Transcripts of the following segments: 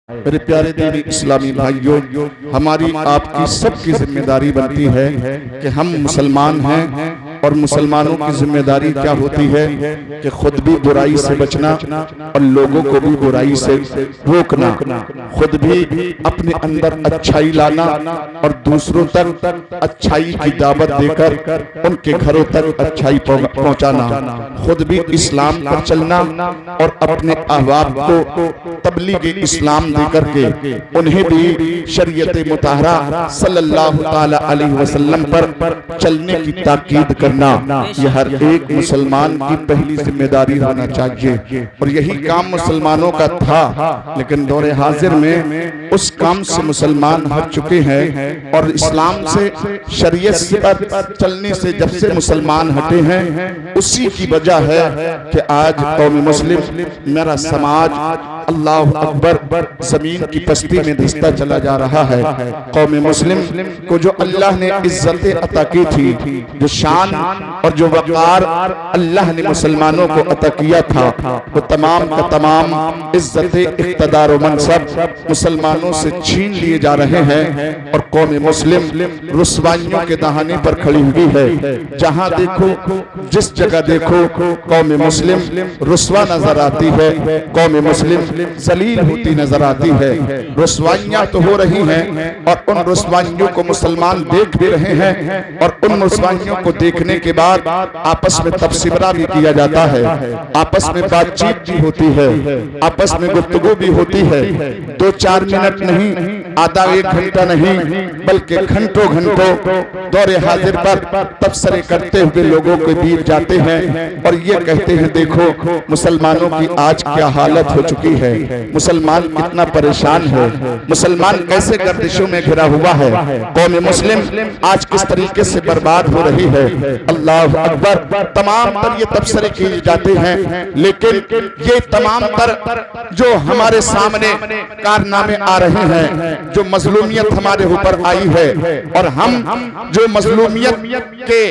मेरे प्यारे दीनी इस्लामी भाइयों, हमारी आपकी सबकी जिम्मेदारी बनती है कि हम मुसलमान हैं और मुसलमानों की जिम्मेदारी क्या होती है कि खुद भी बुराई से बचना और लोगों को भी बुराई से रोकना, खुद भी अपने अंदर अच्छाई लाना और दूसरों तक अच्छाई की दावत देकर उनके घरों तक अच्छाई पहुंचाना, खुद भी इस्लाम पर चलना और अपने अहबाब को तबलीग इस्लाम देकर के उन्हें भी शरीयत मुताहरा सल्लल्लाहु ताला अलैहि वसल्लम पर चलने की ताकीद करना, यह हर एक मुसलमान की पहली जिम्मेदारी होना चाहिए। और यही काम मुसलमानों का था, लेकिन दौरे हाजिर में उस काम से मुसलमान हट चुके हैं और इस्लाम से शरीयत पर चलने से जब से मुसलमान हटे हैं, उसी की वजह है कि आज कौम मुस्लिम, मेरा समाज अल्लाह अकबर जमीन की पस्ती में धंसता चला जा रहा है। कौम मुस्लिम को जो अल्लाह ने इज्जत अता की थी, जो शान और जो वक़ार अल्लाह ने मुसलमानों को अता किया था, वो तमाम का तमाम इज्जत इक़्तिदार और मनसब मुसलमानों से छीन लिए जा रहे हैं और कौम मुस्लिम रुसवाइयों के दहाने पर खड़ी हुई है। जहां देखो, जिस जगह देखो, कौम मुस्लिम रुसवा नजर आती है, कौम मुस्लिम जलील होती नजर आती है। रुसवाइयां तो हो रही हैं और उन रुसवाइयों को मुसलमान देख भी रहे हैं और उन रुसवाइयों को देखने के बाद आपस में तबसरा भी किया जाता है, आपस में बातचीत भी होती है, आपस में गुफ्तगू भी होती है। 2-4 मिनट नहीं, आधा 1 घंटा नहीं, बल्कि घंटों घंटों दौरे हाजिर पर तबसरे करते हुए लोगों को बीत जाते हैं और ये कहते हैं, देखो मुसलमानों की आज क्या हालत हो चुकी है, मुसलमान कितना परेशान है, मुसलमान कैसे गर्दिशों में घिरा हुआ है, कौम मुस्लिम आज किस तरीके से बर्बाद हो रही है। अल्लाह अकबर, तमाम तर ये तबसरे किए जाते हैं, लेकिन ये तमाम तर जो हमारे सामने कारनामे आ रहे हैं, जो मजलूमियत हमारे ऊपर आई है और हम जो मजलूमियत के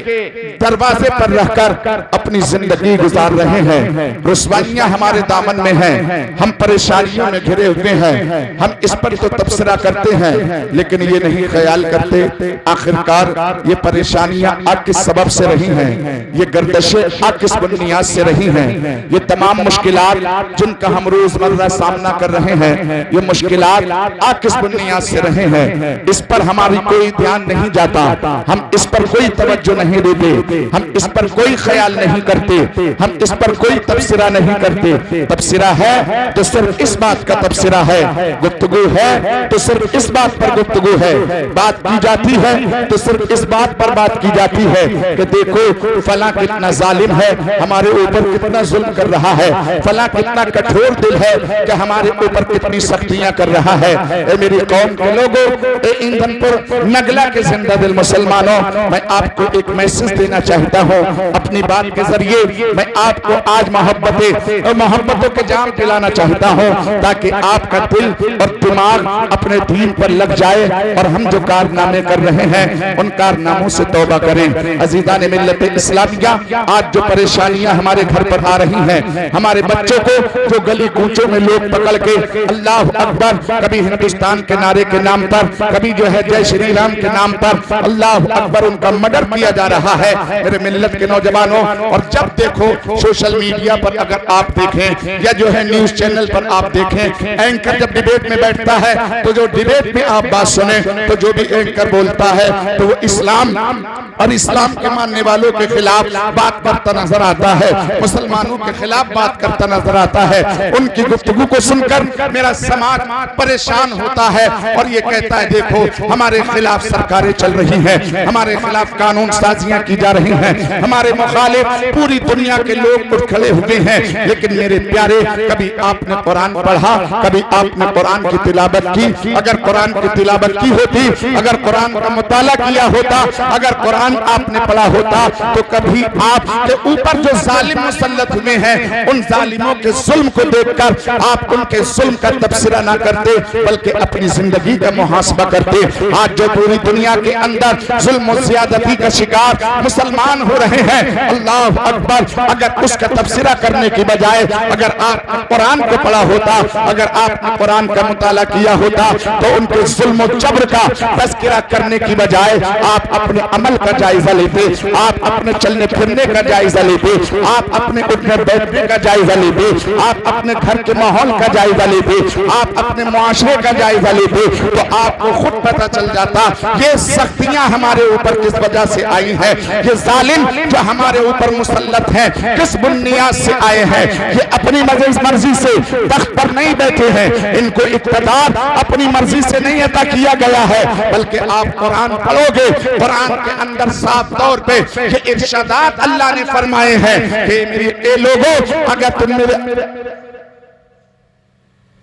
दरवाजे पर रहकर अपनी जिंदगी गुजार रहे हैं, रुसवाइयां हमारे दामन में हैं, हम परेशानियों में घिरे हुए हैं। हम इस पर तो तबसरा करते हैं, लेकिन ये नहीं ख्याल करते आखिरकार ये परेशानियां आग किस सबब से रही हैं, ये गर्दिशें आग किस बुनियाद से रही हैं, ये तमाम मुश्किलात जिनका हम रोजमर्रा सामना कर रहे हैं, ये मुश्किलात आग किस बुनियाद से रहे हैं। इस पर हमारी कोई ध्यान नहीं जाता, हम इस पर कोई तवज्जो नहीं देते, हम इस पर कोई ख्याल नहीं करते, हम इस पर कोई तबसरा नहीं करते। तबसरा है तो सिर्फ इस बात का तबसरा है, गुफ्तगू है तो सिर्फ इस बात पर गुफ्तगू है, बात की जाती है तो सिर्फ इस बात पर बात की जाती है कि देखो फला कितना जालिम है, हमारे ऊपर कितना जुल्म कर रहा है, फला कितना कठोर दिल है कि हमारे ऊपर कितनी सख्तियां कर रहा है। ए मेरी कौम के लोगों, ए ईंधनपुर नगला के जिंदा दिल मुसलमानों, मैं आपको एक मैसेज देना चाहता हूँ। अपनी बात के जरिए मैं आपको आज मोहब्बतों के जाम दिलाना चाहता हूँ, ताकि आपका दिल और दिमाग अपने दीन पर लग जाए और हम जो कारनामे कर रहे हैं उन कारनामों से तौबा करें। अजीज़ान मिल्लत इस्लामिया, आज जो परेशानियां हमारे घर पर आ रही हैं, हमारे बच्चों को जो गली कूचों में लोग पकड़ के अल्लाह अकबर, कभी हिंदुस्तान के नारे के नाम पर, कभी जो है जय श्री राम के नाम पर अल्लाह अकबर उनका मर्डर किया जा रहा है। मेरे मिल्लत के नौजवानों, और जब देखो सोशल मीडिया पर अगर आप देखें या जो है न्यूज चैनल पर आप देखें, एंकर जब डिबेट में बैठता है तो जो डिबेट में आप बात सुने तो जो भी एंकर बोलता है तो वो इस्लाम और इस्लाम के मानने वालों के खिलाफ बात करता नजर आता है, मुसलमानों के खिलाफ बात करता नजर आता है। उनकी गुफ्तगू को सुनकर मेरा समाज परेशान होता है और ये कहता है, देखो हमारे खिलाफ सरकारें चल रही हैं, हमारे खिलाफ कानून साजियां की जा रही हैं, हमारे मुखालिफ पूरी दुनिया के लोग उठ खड़े हुए हैं। लेकिन मेरे प्यारे, कभी आपने कुरान पढ़ा, कभी आपने कुरान की तिलावत की? अगर कुरान की तिलावत की होती, अगर कुरान का मुताला किया होता, अगर कुरान आपने पढ़ा होता तो कभी आपके ऊपर जो जालिम मुसल्लत हुए हैं उन जालिमों के जुल्म को देखकर आप उनके जुल्म का तबसरा ना करते, बल्कि अपनी जिंदगी का मुहासबा करते। आज जो पूरी दुनिया के अंदर जुल्म और ज़्यादती का शिकार मुसलमान हो रहे हैं, अल्लाह अकबर, अगर उसका तबसरा करने की बजाय अगर आप कुरान को पढ़ा होता, अगर आपने कुरान का मुताला किया होता, तो उनके जुल्म और जबर का तज़किरा करने की बजाय आप अपने अमल का जायजा लेते, आप अपने चलने फिरने का जायजा लेते, आप अपने उठने बैठने का जायजा लेते, आप अपने घर के माहौल का जायजा लेते, आप अपने मुआशरे का जायजा लेते, तो आपको खुद पता चल जाता ये सख्तियां हमारे ऊपर किस वजह से आई है, ये जालिम जो हमारे ऊपर मुसल्लत हैं किस बुनियाद से आए हैं। ये अपनी मर्जी से तख्त पर नहीं बैठे हैं, इनको इक़्तिदार अपनी मर्जी से नहीं अता किया गया है, बल्कि आप कुरान पढ़ोगे, कुरान के अंदर साफ तौर पे ये इरशादात अल्लाह ने फरमाए हैं कि मेरे लोगों, अगर तुम मेरे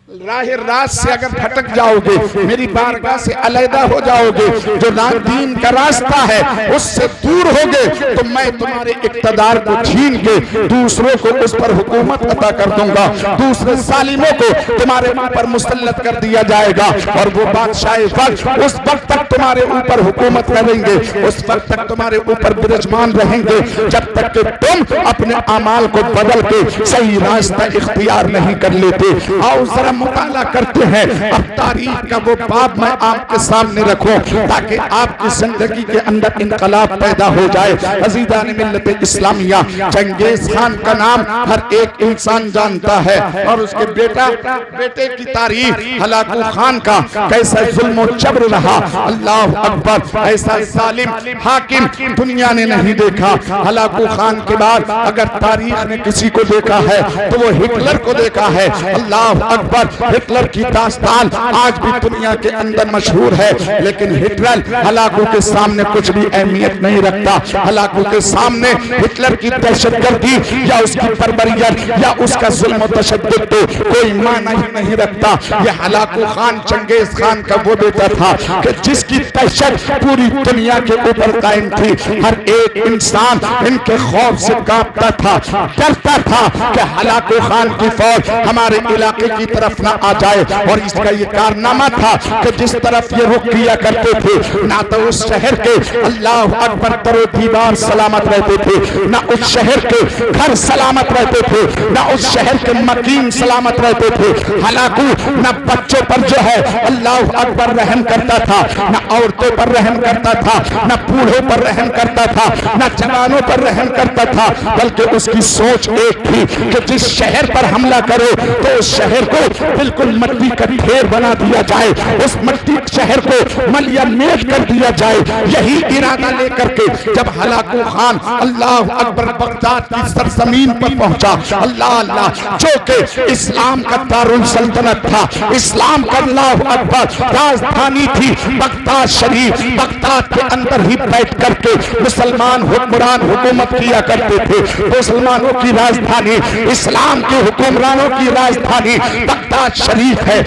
राह रात से अगर भटक जाओगे, मेरी बारगाह से अलहदा हो जाओगे, जो दीन का रास्ता है उससे दूर होगे, तो मैं तुम्हारे इक़्तिदार को छीन के दूसरों को उस पर हुकूमत अता कर दूंगा, दूसरे सालिमों को तुम्हारे ऊपर मुसल्लत कर दिया जाएगा, और वो बादशाह वक्त उस वक्त तक तुम्हारे ऊपर हुकूमत करेंगे, उस वक्त तक तुम्हारे ऊपर विराजमान रहेंगे, जब तक कि तुम अपने अमाल को बदल के सही रास्ता इख्तियार नहीं कर लेते। आओ जरा मुताला करते हैं, अब तारीख का वो बाब मैं आपके सामने रखूं ताकि आपकी जिंदगी के अंदर इनकलाब पैदा हो जाए। अज़ीज़ान मिल्लत इस्लामिया, चंगेज खान का नाम हर एक इंसान जानता है, और उसके बेटे की तारीख हलाकू खान का कैसा जुल्म और जबर रहा। अल्लाह अकबर, ऐसा जालिम हाकिम दुनिया ने नहीं देखा। हलाकू खान के बाद अगर तारीख ने किसी को देखा है तो वो हिटलर को देखा है। अल्लाह अकबर, हिटलर की दास्तान आज भी दुनिया के अंदर मशहूर है, लेकिन हिटलर हलाकू के सामने कुछ भी अहमियत नहीं रखता। हलाकू के सामने हिटलर की दहशतगर्दी या उसकी परवरियत या उसका जुल्म और तशद्दुद तो कोई माना ही नहीं रखता। ये हलाकू खान चंगेज खान का वो बेटा था कि जिसकी दहशत पूरी दुनिया के ऊपर कायम थी। हर एक इंसान इनके खौफ से कांपता था, डरता था कि हलाकू खान की फौज हमारे इलाके की तरफ ना आ जाए। और इसका ये कारनामा था कि जिस तरफ ये रुख किया करते थे, ना तो उस शहर के अल्लाह अकबर तरो दीवार सलामत रहते थे, ना उस शहर के घर सलामत रहते थे, ना उस शहर के मकीन सलामत रहते थे। हलाकू ना बच्चों पर जो है अल्लाह अकबर रहम करता था, ना औरतों पर रहम करता था, ना बूढ़ों पर रहम करता था, ना जवानों पर रहम करता था, बल्कि उसकी सोच एक थी कि जिस शहर पर हमला करो तो उस शहर को बिल्कुल मट्टी का ढेर बना दिया जाए, उस मट्टी शहर को मलिया मेट कर दिया जाए। यही इरादा लेकर के जब हलाकू खान अल्लाह अकबर बगदाद की सरजमीन पर पहुंचा, अल्लाह अल्लाह, जो कि इस्लाम का दारुल सल्तनत था, इस्लाम का अल्लाह अकबर राजधानी थी बगदाद शरीफ। बगदाद के अंदर ही बैठ करके मुसलमान हुक्मरान हुकूमत किया करते थे। मुसलमानों की राजधानी, इस्लाम के हुक्मरानों की राजधानी बगदाद शरीफ है।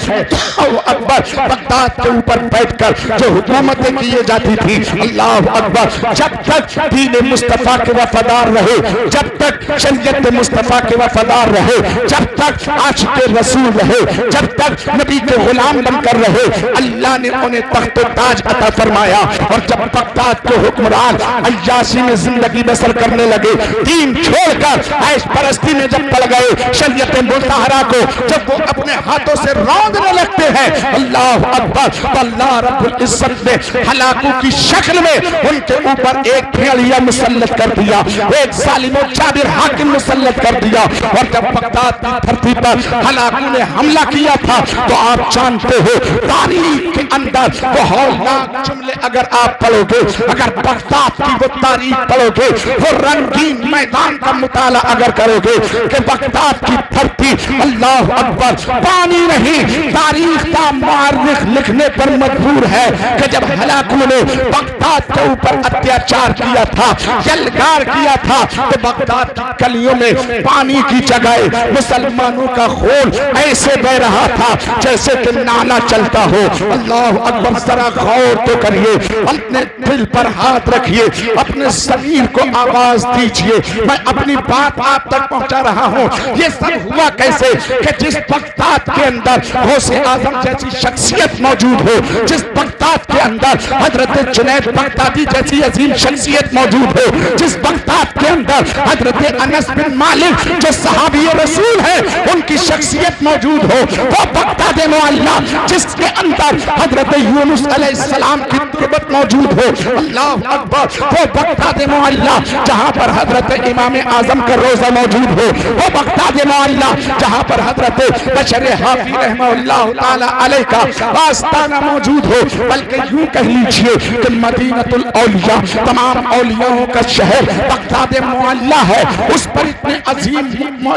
अकबर बगदाद के ऊपर बैठकर जो हुकूमतें की जाती थी, अल्लाह अकबर, जब तक दीन मुस्तफा के वफादार रहे, जब तक शरीयत मुस्तफा के वफादार रहे, जब तक आशिक़े रसूल रहे, जब तक नबी के गुलाम बनकर रहे, अल्लाह ने उन्हें तख्त ताज अता फरमाया। और जब बगदाद के हुक्मरान अय्याशी में जिंदगी बसर करने लगे, दीन छोड़कर ऐश परस्ती में जब पड़ गए, शरीयत मुतहरा को जब वो अपने हाथों से रौंदने लगते हैं, अल्लाह अकबर, अल्लाह रब्बुल इज्जत ने हलाकू की शक्ल में उनके ऊपर एक भेड़िया मुसल्लत कर दिया, एक जालिम और जाबिर हाकिम मुसल्लत कर दिया। और जब बगदाद की धरती पर हलाकू ने हमला किया था, तो आप जानते हो तारीख के अंदर वो हौलनाक जुमले अगर आप पढ़ोगे, अगर बगदाद की वो तारीख पढ़ोगे, वो रंगीन मैदान का मुताला अगर करोगे कि बगदाद की धरती अल्लाह अकबर पानी नहीं, तारीख का मुअर्रिख लिखने पर मजबूर है कि जब हलाकू ने बगदाद के ऊपर अत्याचार किया था, यलगार किया था, तो बगदाद की गलियों में पानी की जगह मुसलमानों का खून ऐसे बह रहा था जैसे कि नाला चलता हो। अल्लाह अकबर, जरा गौर तो करिए, अपने दिल पर हाथ रखिए, अपने शरीर को आवाज दीजिए। मैं अपनी बात आप तक पहुंचा रहा हूं। ये सब हुआ कैसे कि जिस बगदाद के अंदर गौसे आजम जैसी शख्सियत मौजूद हो, जिस बगदाद के अंदर हजरत जुनैद बगदादी जैसी अजीम शख्सियत मौजूद हो, जिस बगदाद के अंदर हजरत अनस बिन मालिक जो सहाबी रसूल है उनकी शख्सियत मौजूद हो, वो बगदाद मुअल्ला जिसके अंदर हजरत यूनुस अलैहिस्सलाम की तिब्बत मौजूद हो, अल्लाह अकबर, वो बगदाद मुअल्ला जहां पर हजरत इमाम आजम का रोजा मौजूद हो, वो बगदाद मुअल्ला जहां पर हजरत बशर हाफी रहमतुल्लाह ताला अलैह का आस्ताना मौजूद हो। बल्कि यूं कह लीजिए कि मदीनतुल औलिया, तमाम औलियाओं का शहर बगदाद मुअल्ला है। उस पर इतने अजीम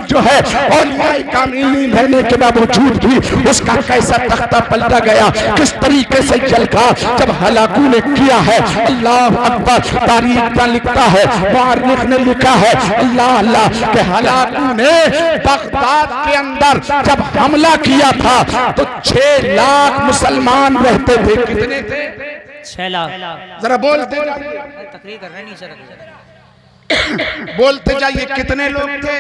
जो है औलियाए कामिलीन रहने के बावजूद भी उसका कैसा तख्ता पलटा गया, किस तरीके से जलका जब हलाकू ने किया है। अल्लाह अकबर, तारीख का लिखता है, मुअर्रिख ने लिखा है, अल्लाह अल्लाह के हलाकू ने बगदाद के अंदर जब हमला किया था तो 6 लाख मुसलमान रहते थे। कितने थे? 6 लाख। जरा बोलते तकरीर कर रहे नहीं सर, बोलते जाइए कितने लोग थे?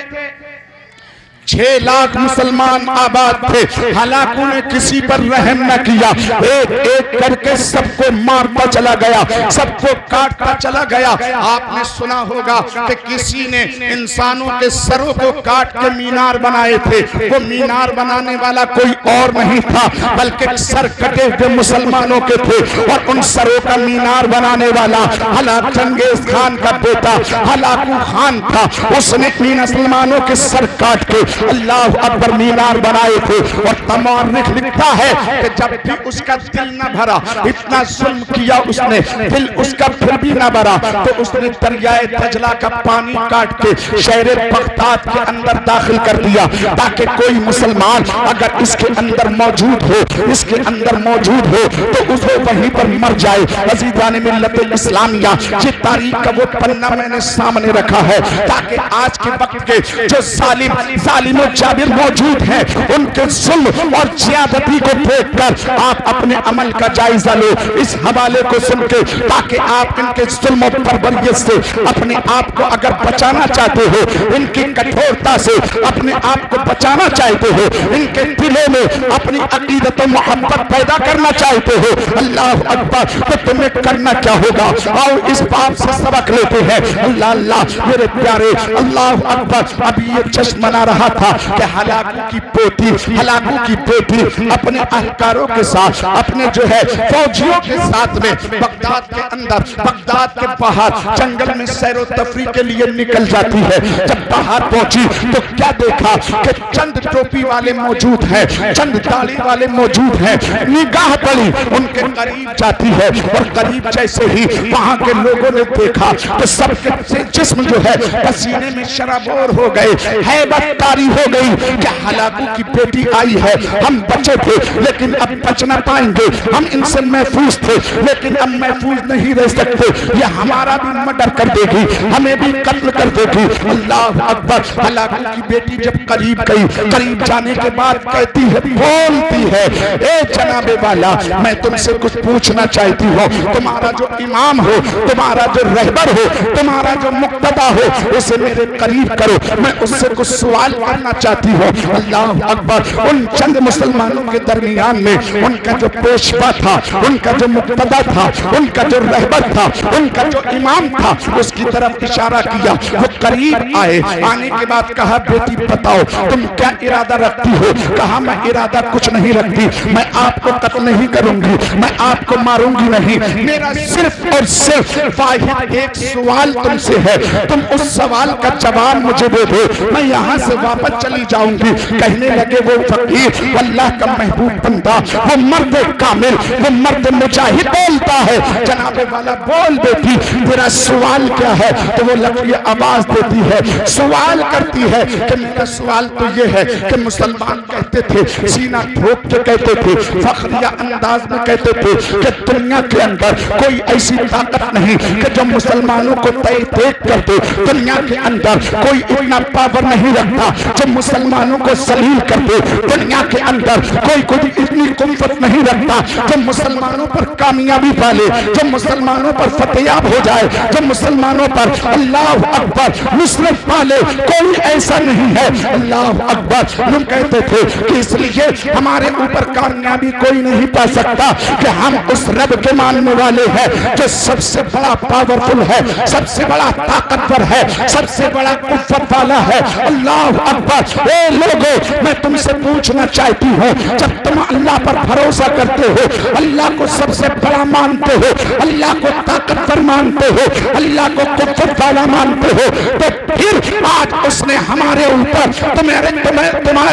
6 लाख मुसलमान आबाद थे। हलाकू ने किसी पर रहम न किया, एक एक करके सबको मारता चला गया, सबको काटता चला गया। आपने सुना होगा कि किसी ने इंसानों के सरों को काट के मीनार बनाए थे। वो मीनार बनाने वाला कोई और नहीं था बल्कि सर कटे हुए मुसलमानों के थे, और उन सरों का मीनार बनाने वाला हलाक चंगेज खान का बेटा हलाकू खान था। उसने मुसलमानों के सर काट के अल्लाह अकबर मीनार बनाए थे। और तमाम लिखता है कि जब भी उसका दिल न भरा, इतना जुल्म किया उसने, दिल उसका फिर भी न भरा, तो उसने दरियाए दजला का पानी काट के शहर बगदाद के अंदर दाखिल कर दिया, ताकि कोई मुसलमान अगर इसके अंदर मौजूद हो, इसके अंदर मौजूद हो तो उसे वहीं पर मर जाए। अज़ीज़ान मिल्लत इस्लामिया, ये तारीख का वो पन्ना मैंने सामने रखा है ताकि आज के वक्त के जो जालिम जाबिर मौजूद हैं उनके जुल्म और ज़्यादती को देखकर आप अपने अमल का जायजा लो। इस हवाले को सुन के, ताकि आप इनके जुल्म और बर्बरियत से अपने आप को अगर बचाना चाहते हो, इनकी कठोरता से अपने आप को बचाना चाहते हो, इनके दिलों में अपनी अकीदत और मोहब्बत पैदा करना चाहते हो, अल्लाह अकबर, तो तुम्हें करना क्या होगा? आओ इस बात से सबक लेते हैं। अल्लाह अल्लाह मेरे प्यारे, अल्लाह अकबर। अभी ये जश्न मना रहा था कि हलाकू की बेटी अपने अहलकारों के साथ, अपने जो है फौजियों के साथ में बगदाद के अंदर, बगदाद के बाहर जंगल में सैरो तफरी के लिए निकल जाती है। जब बाहर पहुंची तो क्या देखा कि चंद टोपी वाले मौजूद हैं, चंद दाढ़ी वाले मौजूद हैं। निगाह पड़ी, उनके करीब जाती है, और करीब जैसे ही वहां के लोगों ने देखा तो सबके जिस्म जो है पसीने में शराबोर हो गए, हैबत तारी हो गई कि हलाकू की बेटी आई है। हम बचे थे लेकिन अब बच न पाएंगे, हम इनसे महफूज थे लेकिन अब महफूज नहीं रह सकते, ये हमारा भी मर्डर कर देगी, हमें भी कत्ल कर देगी। अल्लाह अकबर। हलाकू की बेटी जब करीब गई, करीब जाने के बाद कहती है, बोलती है, ए जनाबे वाला, मैं तुमसे कुछ पूछना चाहती हूँ। तुम्हारा जो इमाम हो, तुम्हारा जो रहबर हो, तुम्हारा जो मुक्तदा हो, उसे मेरे करीब करो, मैं उससे कुछ सवाल करना चाहती हूँ। अल्लाह अकबर। उन चंद मुसलमानों के दरमियान में उनका जो पेशवा था, उनका जो मुक्तदा था, उनका जो रहबर था, उनका जो इमाम था, उसकी तरफ इशारा किया। वो करीब आए, आने के बाद कहा, बेटी बताओ तुम क्या इरादा रखती हो? कहा, मैं इरादा कुछ नहीं रखती, मैं आपको कत्ल नहीं करूंगी, मैं आपको मारूंगी नहीं, मेरा सिर्फ और सिर्फ वाहिद एक सवाल तुमसे है, तुम उस सवाल का जवाब मुझे दे दो, मैं यहाँ से वापस चली जाऊंगी। कहने लगे वो फकीर, अल्लाह का महबूब बंदा, वो मर्द कामिल, वो मर्द मुजाहिद बोलता है, जनाबे वाला बोल बेटी तेरा सवाल क्या है? तो वो लड़की आवाज देती है, सवाल करती है कि मेरा सवाल तो ये है कि मुसलमान कहते थे, सीना ठोक के कहते थे, फखरिया अंदाज में कहते थे कि दुनिया के अंदर कोई ऐसी ताकत नहीं कि जो मुसलमानों को तय देख कर दे, दुनिया के अंदर कोई इतना पावर नहीं रखता जो मुसलमानों को जलील कर दे। दुनिया के अंदर कोई इतनी कुव्वत नहीं रखता जो मुसलमानों पर कामयाबी पाले, जो मुसलमानों पर फतेयाब हो जाए, जो मुसलमानों पर अल्लाह अकबर नुसरत पाले, कोई ऐसा नहीं है। अल्लाह अकबर। हम कहते थे कि इसलिए हमारे ऊपर कामयाबी कोई नहीं पा सकता कि हम उस रब के मानने वाले हैं जो सबसे बड़ा पावरफुल है, सबसे बड़ा ताकतवर है, सबसे बड़ा कुव्वत वाला है। अल्लाह अकबर। ए लोगों, मैं तुमसे पूछना चाहती हूँ, जब तुम अल्लाह पर भरोसा करते हो, अल्लाह को सबसे बड़ा मानते हो, अल्लाह को ताकतवर मानते हो, अल्लाह को कुव्वत वाला मानते हो, तो फिर आज उसने हमारे ऊपर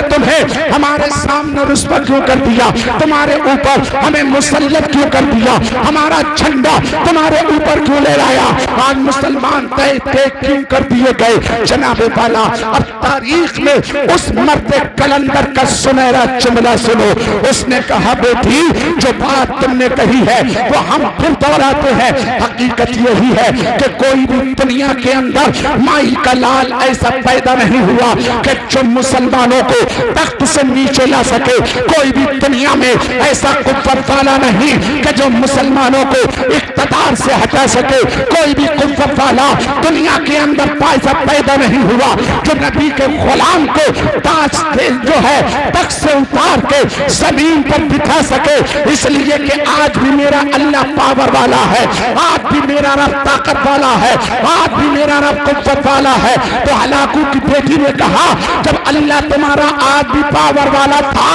तुम्हें हमारे सामने रुस्वा क्यों कर दिया? तुम्हारे ऊपर हमें मुसल्लत क्यों कर दिया? हमारा झंडा तुम्हारे ऊपर क्यों ले आया? आज मुसलमान तय क्यों कर दिए गए? जनाबे वाला, अब तारीख में उस मर्द कलंदर का सुनहरा जुमला सुनो। उसने कहा, बेटी जो बात तुमने कही है वो हम फिर दोहराते हैं। हकीकत यही है कि कोई भी दुनिया के अंदर माई का लाल ऐसा पैदा नहीं हुआ कि जो मुसलमानों को तख्त से नीचे ला सके। कोई भी दुनिया में ऐसा कुव्वत वाला नहीं कि जो मुसलमानों को इख्तियार से हटा सके। कोई भी कुव्वत वाला दुनिया के अंदर पैसा पैदा नहीं हुआ जो नबी के गुलाम को ताज जो है तख्त से उतार के जमीन पर बिठा सके। इसलिए कि आज भी मेरा अल्लाह पावर वाला है, आज भी मेरा रब ताकत वाला है, आज भी मेरा रब कुव्वत वाला है। तो हलाकू की बेटी ने कहा, जब अल्लाह तुम्हारा आज भी पावर वाला था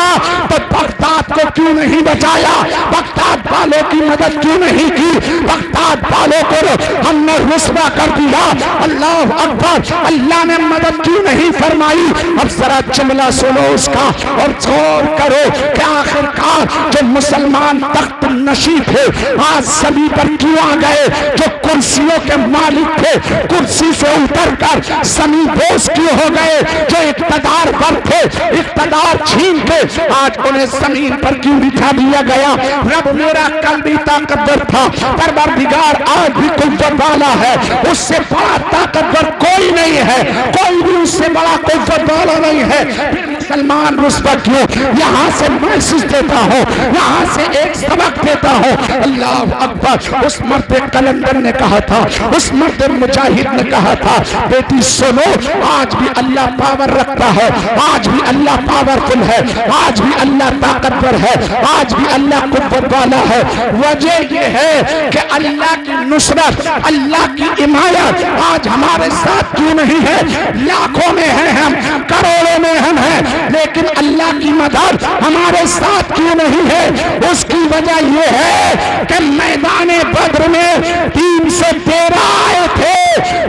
तो बगदाद को क्यों नहीं बचाया? बगदाद वालों की मदद क्यों नहीं की? बगदाद वालों को हमने रुस्वा कर दिया। अल्लाह अकबर। अल्लाह ने मदद क्यों नहीं फरमाई? अब जरा जुमला सुनो उसका और गौर करो कि आखिरकार जो मुसलमान तख्त नशी थे आज सभी पर क्यों आ गए? जो कुर्सियों के मालिक थे कुर्सी से उतरकर समी बोस क्यों हो गए? जो इख्तियार पर थे इख्तियार छीन के आज उन्हें जमीन पर क्यों बिठा दिया गया? रब मेरा कल भी ताकतवर था, परवरदिगार आज भी कुव्वत वाला है। उससे बड़ा ताकतवर कोई नहीं है, कोई भी उससे बड़ा कुव्वत वाला नहीं है। मुसलमान रुस्वा क्यों? यहाँ से मैसेज देता हूँ, यहाँ से एक सबक देता हूँ। अल्लाह अकबर। उस मर्द कलंदर ने कहा था, उस मर्द मुजाहिद ने कहा था, बेटी सुनो, आज भी अल्लाह पावर रखता है, आज भी अल्लाह पावरफुल है, आज भी अल्लाह ताकतवर है, आज भी अल्लाह कुव्वत वाला है। वजह यह है कि अल्लाह की नुसरत, अल्लाह की इमायत आज हमारे साथ क्यों नहीं है? लाखों में है हम, करोड़ों में हम हैं, लेकिन अल्लाह की मदद हमारे साथ क्यों नहीं है? उसकी वजह यह है कि मैदान बद्र में 313 आए थे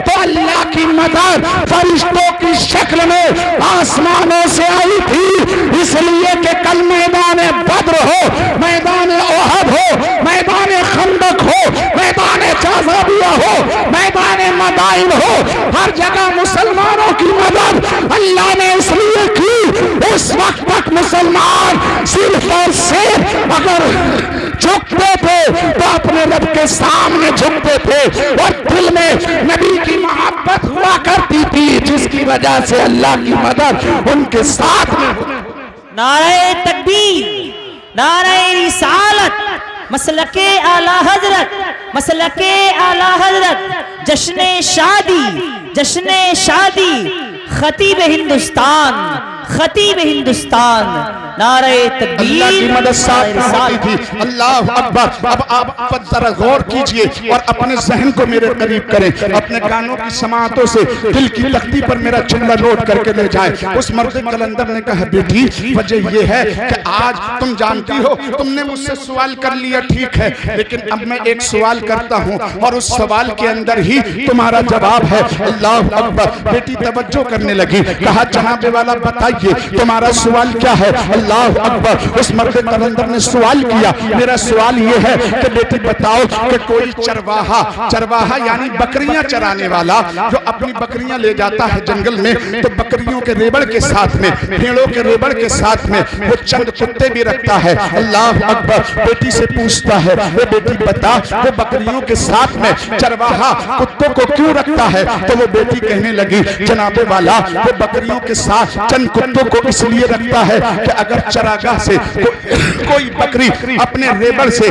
तो अल्लाह की मदद फरिश्तों की शक्ल में आसमानों से आई थी। इसलिए कि कल मैदान बद्र हो, मैदान ओहद हो, मैदान खंदक हो, मैदान जाज़ाबिया हो, मैदान मदाइन हो, हर जगह मुसलमानों की मदद अल्लाह ने इसलिए की। उस वक्त तक मुसलमान सिर्फ और सिर्फ अगर झुकते थे तो अपने रब के सामने झुकते थे और दिल में नबी की मोहब्बत हुआ करती थी, जिसकी वजह से अल्लाह की मदद उनके साथ में। नारे तकबीर, नारे रिसालत, मसलके आला हजरत, मसलके आला हजरत, जश्ने शादी, जश्ने शादी, खतीब हिंदुस्तान, खतीब हिंदुस्तान। नारे तकबीर, अल्लाह की मदद साथ होती थी। अल्लाह अकबर। अब आप जरा गौर कीजिए और अपने जहन को मेरे करीब करें, अपने कानों की समातों से दिल की तख्ती पर मेरा जुमला नोट करके ले जाए। उस मर्द कलंदर ने कहा, बेटी वजह यह है कि आज तुम जानती हो, तुमने मुझसे सवाल कर लिया, ठीक है, लेकिन अब मैं एक सवाल करता हूँ और उस सवाल के अंदर ही तुम्हारा जवाब है। अल्लाह अकबर। बेटी तवज्जो करने लगी, कहा, जनाबे वाला बताइए तुम्हारा सवाल क्या है? अल्लाह अकबर। उस मर्द कलंदर ने सवाल किया, मेरा सवाल ये है कि बेटी बताओ कि कोई चरवाहा यानी बकरियां चराने वाला जो अपनी बकरियां ले जाता है जंगल में, तो बकरियों के रेबड़ के साथ में, भेड़ों के रेबड़ के साथ में वो चंद कुत्ते भी रखता है। अल्लाह अकबर। बेटी से पूछता है, वो बेटी बता वो बकरियों के साथ में चरवाहा कुत्तों को क्यों रखता है? तो वो बेटी कहने लगी, जनाबे वाला वो बकरियों के साथ चंद कुत्तों को इसलिए रखता है कि अगर चरागाह से कोई बकरी अपने रेबड़ से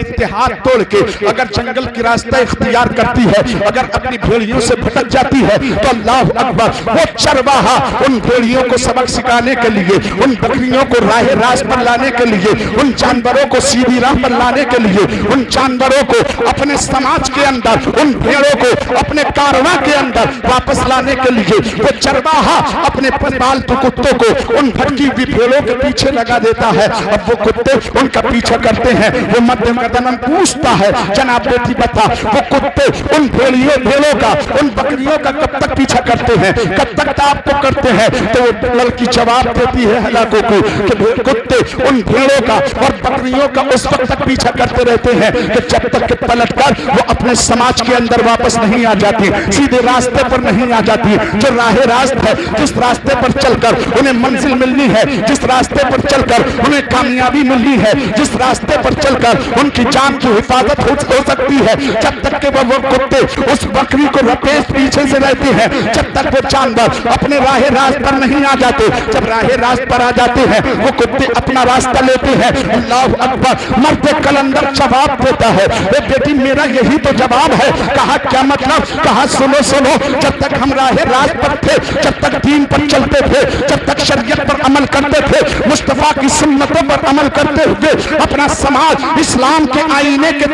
इत्तेहाद तोड़ के अगर जंगल की रास्ता इख्तियार करती है, अगर अपनी भेड़ियों से भटक जाती है, तो अल्लाह अकबर वो चरवाहा उन भेड़ियों को सबक सिखाने के लिए, उन बकरियों को राह रास्त पर लाने के लिए, उन जानवरों को सीधी राह पर लाने के लिए, उन जानवरों को अपने समाज के अंदर, उन भेड़ों को अपने कारवां के अंदर वापस लाने के लिए वो चरवाहा अपने पालतू कुत्तों को उन भटकी हुई भेड़ों के पीछे लगा देता है। अब वो कुत्ते उनका पीछा करते हैं। वो मध्यम कदम पूछता है, जनाब बेटी बता वो कुत्ते उन भेड़ों का, उन बकरियों का कब तक पीछा करते हैं, कब तक ताप को करते हैं? तो वो लड़की जवाब देती है हलाकों को कि कुत्ते उन भेड़ों का और बकरियों का उस वक्त तक पीछा करते रहते हैं कि जब तक कि पलटकर वो अपने समाज के अंदर वापस नहीं आ जाती, सीधे रास्ते पर नहीं आ जाती। जो राह रास्त है, जिस रास्ते पर चलकर उन्हें मंजिल मिलनी है, जिस रास्ते पर चलकर उन्हें कामयाबी मिलनी है, जिस रास्ते पर चलकर उनकी जान की हिफाजत हो सकती है, जब तक कि वो कुत्ते उस बकरी को रपेश पीछे से रहते हैं, जब तक वो जानवर अपने राह रास्त पर नहीं आ जाते। जब राह रास्त पर आ जाते हैं वो कुत्ते अपना रास्ता लेते हैं। अल्लाह अकबर। मर्द कलंदर जवाब देता है, बेटी मेरा यही तो जवाब है। कहा क्या मतलब? कहा सुनो सुनो, जब तक हम राह रास्त पर थे, जब तक दीन पर चलते थे, जब तक शरीयत पर अमल करते थे, मुस्तफा की सुन्नतों पर अमल करते हुए अपना समाज इस्लाम के आईने के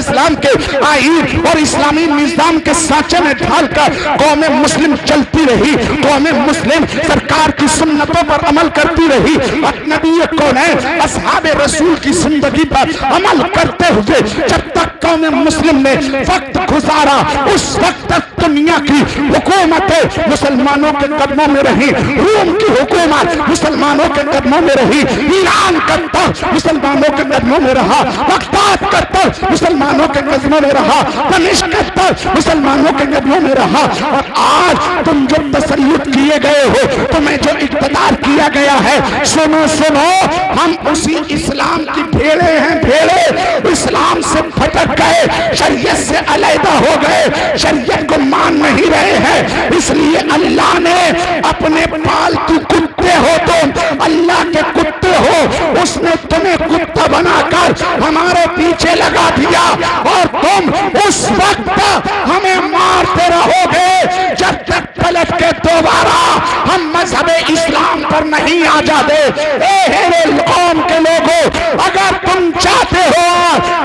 इस्लाम के आईन और इस्लामी निजाम के सांचे में ढालकर कौम मुस्लिम चलती रही, कौम मुस्लिम सरकार की सुन्नतों पर अमल करती रही, नबी कौनैन असहाबे रसूल की जिंदगी पर अमल करते हुए जब तक कौम मुस्लिम ने वक्त गुजारा, उस वक्त तक दुनिया की हुकूमतें मुसलमानों के कदमों में रही। रोम की हुकूमत मुसलमानों के कदमों में रही, ईरान का तख्त मुसलमानों के कदमों में रहा, बगदाद का तख्त मुसलमानों के कदमों में रहा, दमिश्क का तख्त मुसलमानों के कदमों में रहा। और आज तुम जो तसल्लुत किए गए हो, तुम्हें जो इक़्तिदार किया गया है, सुनो सुनो, हम उसी इस्लाम की भेड़े हैं, भेड़े इस्लाम से भटक गए, शरीयत से अलहदा हो गए, शरीयत को मान नहीं रहे हैं। इसलिए अल्लाह ने अपने पालतू कुत्ते हो, तुम अल्लाह के कुत्ते हो, उसने तुम्हें कुत्ता बनाकर हमारे पीछे लगा दिया और तुम उस वक्त हमें मारते रहोगे जब तक पलट के दोबारा हम मजहब इस्लाम पर नहीं आ जाते। कौम के लोगों, अगर तुम चाहते हो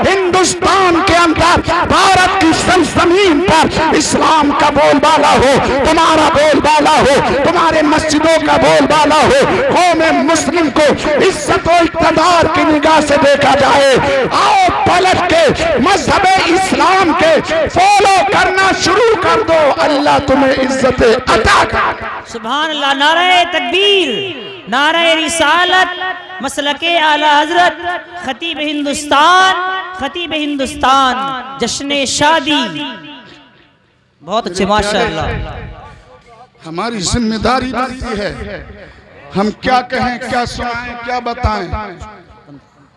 हिंदुस्तान के अंदर, भारत की सरजमीन पर इस्लाम का बोलबाला हो, तुम्हारा बोलबाला हो, तुम्हारे मस्जिदों का बोलबाला हो, कौम मुस्लिम को इज्जत और इक़्तिदार की निगाह से देखा जाए, आओ पलट के मजहब इस्लाम के फॉलो करना शुरू कर दो, अल्लाह तुम्हें इज्जत अता कर। सुभान अल्लाह। नारे तकबीर, नारे रिसालत, मसलके आला हजरत, खतीब हिंदुस्तान, जश्न शादी। बहुत अच्छे, माशाअल्लाह। हमारी जिम्मेदारी बनती है, हम क्या कहें, क्या सुनाएं, क्या बताएं।